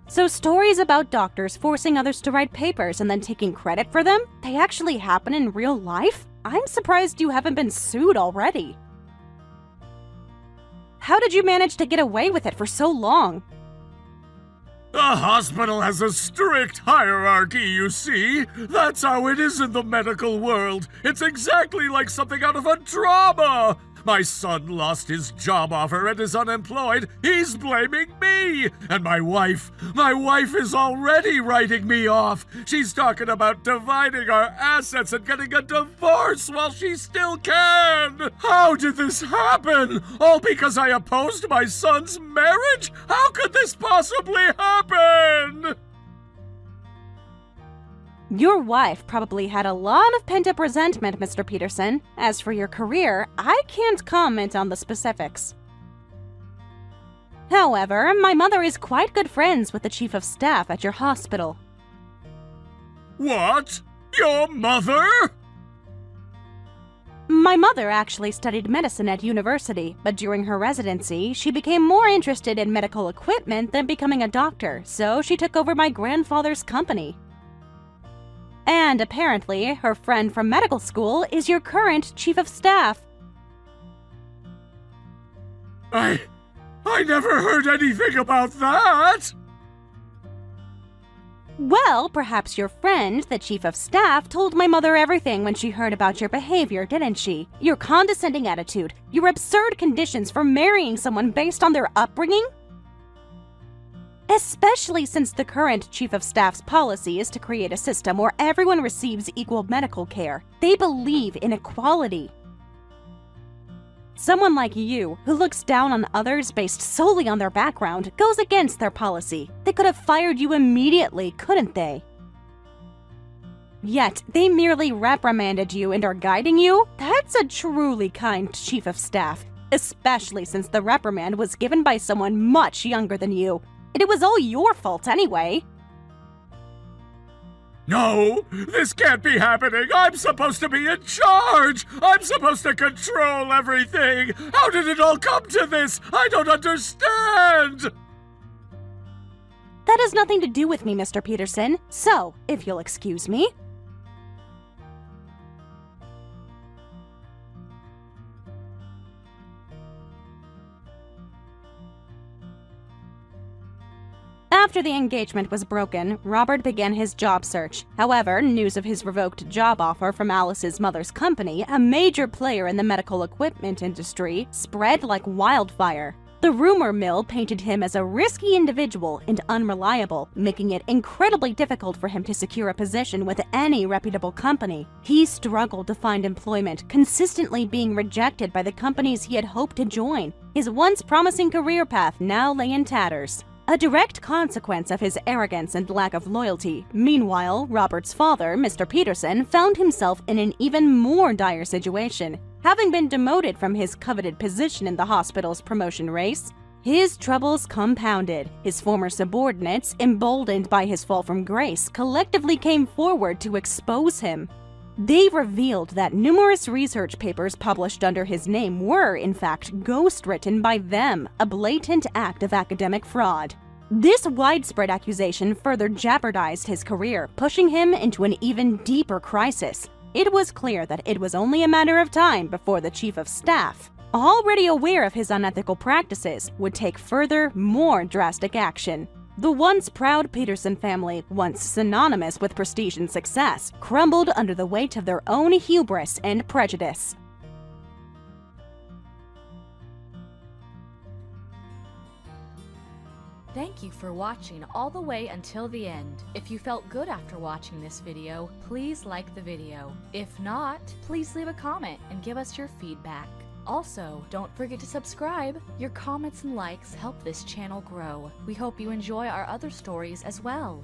S2: So stories about doctors forcing others to write papers and then taking credit for them, they actually happen in real life? I'm surprised you haven't been sued already. How did you manage to get away with it for so long?
S3: The hospital has a strict hierarchy, you see. That's how it is in the medical world. It's exactly like something out of a drama. My son lost his job offer and is unemployed. He's blaming me. And my wife is already writing me off. She's talking about dividing our assets and getting a divorce while she still can. How did this happen? All because I opposed my son's marriage? How could this possibly happen?
S2: Your wife probably had a lot of pent-up resentment, Mr. Peterson. As for your career, I can't comment on the specifics. However, my mother is quite good friends with the chief of staff at your hospital.
S3: What? Your mother?
S2: My mother actually studied medicine at university, but during her residency, she became more interested in medical equipment than becoming a doctor, so she took over my grandfather's company. And apparently, her friend from medical school is your current chief of staff.
S3: I never heard anything about that!
S2: Well, perhaps your friend, the chief of staff, told my mother everything when she heard about your behavior, didn't she? Your condescending attitude, your absurd conditions for marrying someone based on their upbringing? Especially since the current chief of staff's policy is to create a system where everyone receives equal medical care. They believe in equality. Someone like you, who looks down on others based solely on their background, goes against their policy. They could have fired you immediately, couldn't they? Yet, they merely reprimanded you and are guiding you? That's a truly kind chief of staff, especially since the reprimand was given by someone much younger than you. And it was all your fault anyway.
S3: No, this can't be happening. I'm supposed to be in charge. I'm supposed to control everything. How did it all come to this? I don't understand.
S2: That has nothing to do with me, Mr. Peterson. So, if you'll excuse me. After the engagement was broken, Robert began his job search. However, news of his revoked job offer from Alice's mother's company, a major player in the medical equipment industry, spread like wildfire. The rumor mill painted him as a risky individual and unreliable, making it incredibly difficult for him to secure a position with any reputable company. He struggled to find employment, consistently being rejected by the companies he had hoped to join. His once promising career path now lay in tatters. a direct consequence of his arrogance and lack of loyalty. Meanwhile, Robert's father, Mr. Peterson, found himself in an even more dire situation. Having been demoted from his coveted position in the hospital's promotion race, his troubles compounded. His former subordinates, emboldened by his fall from grace, collectively came forward to expose him. They revealed that numerous research papers published under his name were, in fact, ghostwritten by them, a blatant act of academic fraud. This widespread accusation further jeopardized his career, pushing him into an even deeper crisis. It was clear that it was only a matter of time before the chief of staff, already aware of his unethical practices, would take further, more drastic action. The once proud Peterson family, once synonymous with prestige and success, crumbled under the weight of their own hubris and prejudice.
S7: Thank you for watching all the way until the end. If you felt good after watching this video, please like the video. If not, please leave a comment and give us your feedback. Also, don't forget to subscribe. Your comments and likes help this channel grow. We hope you enjoy our other stories as well.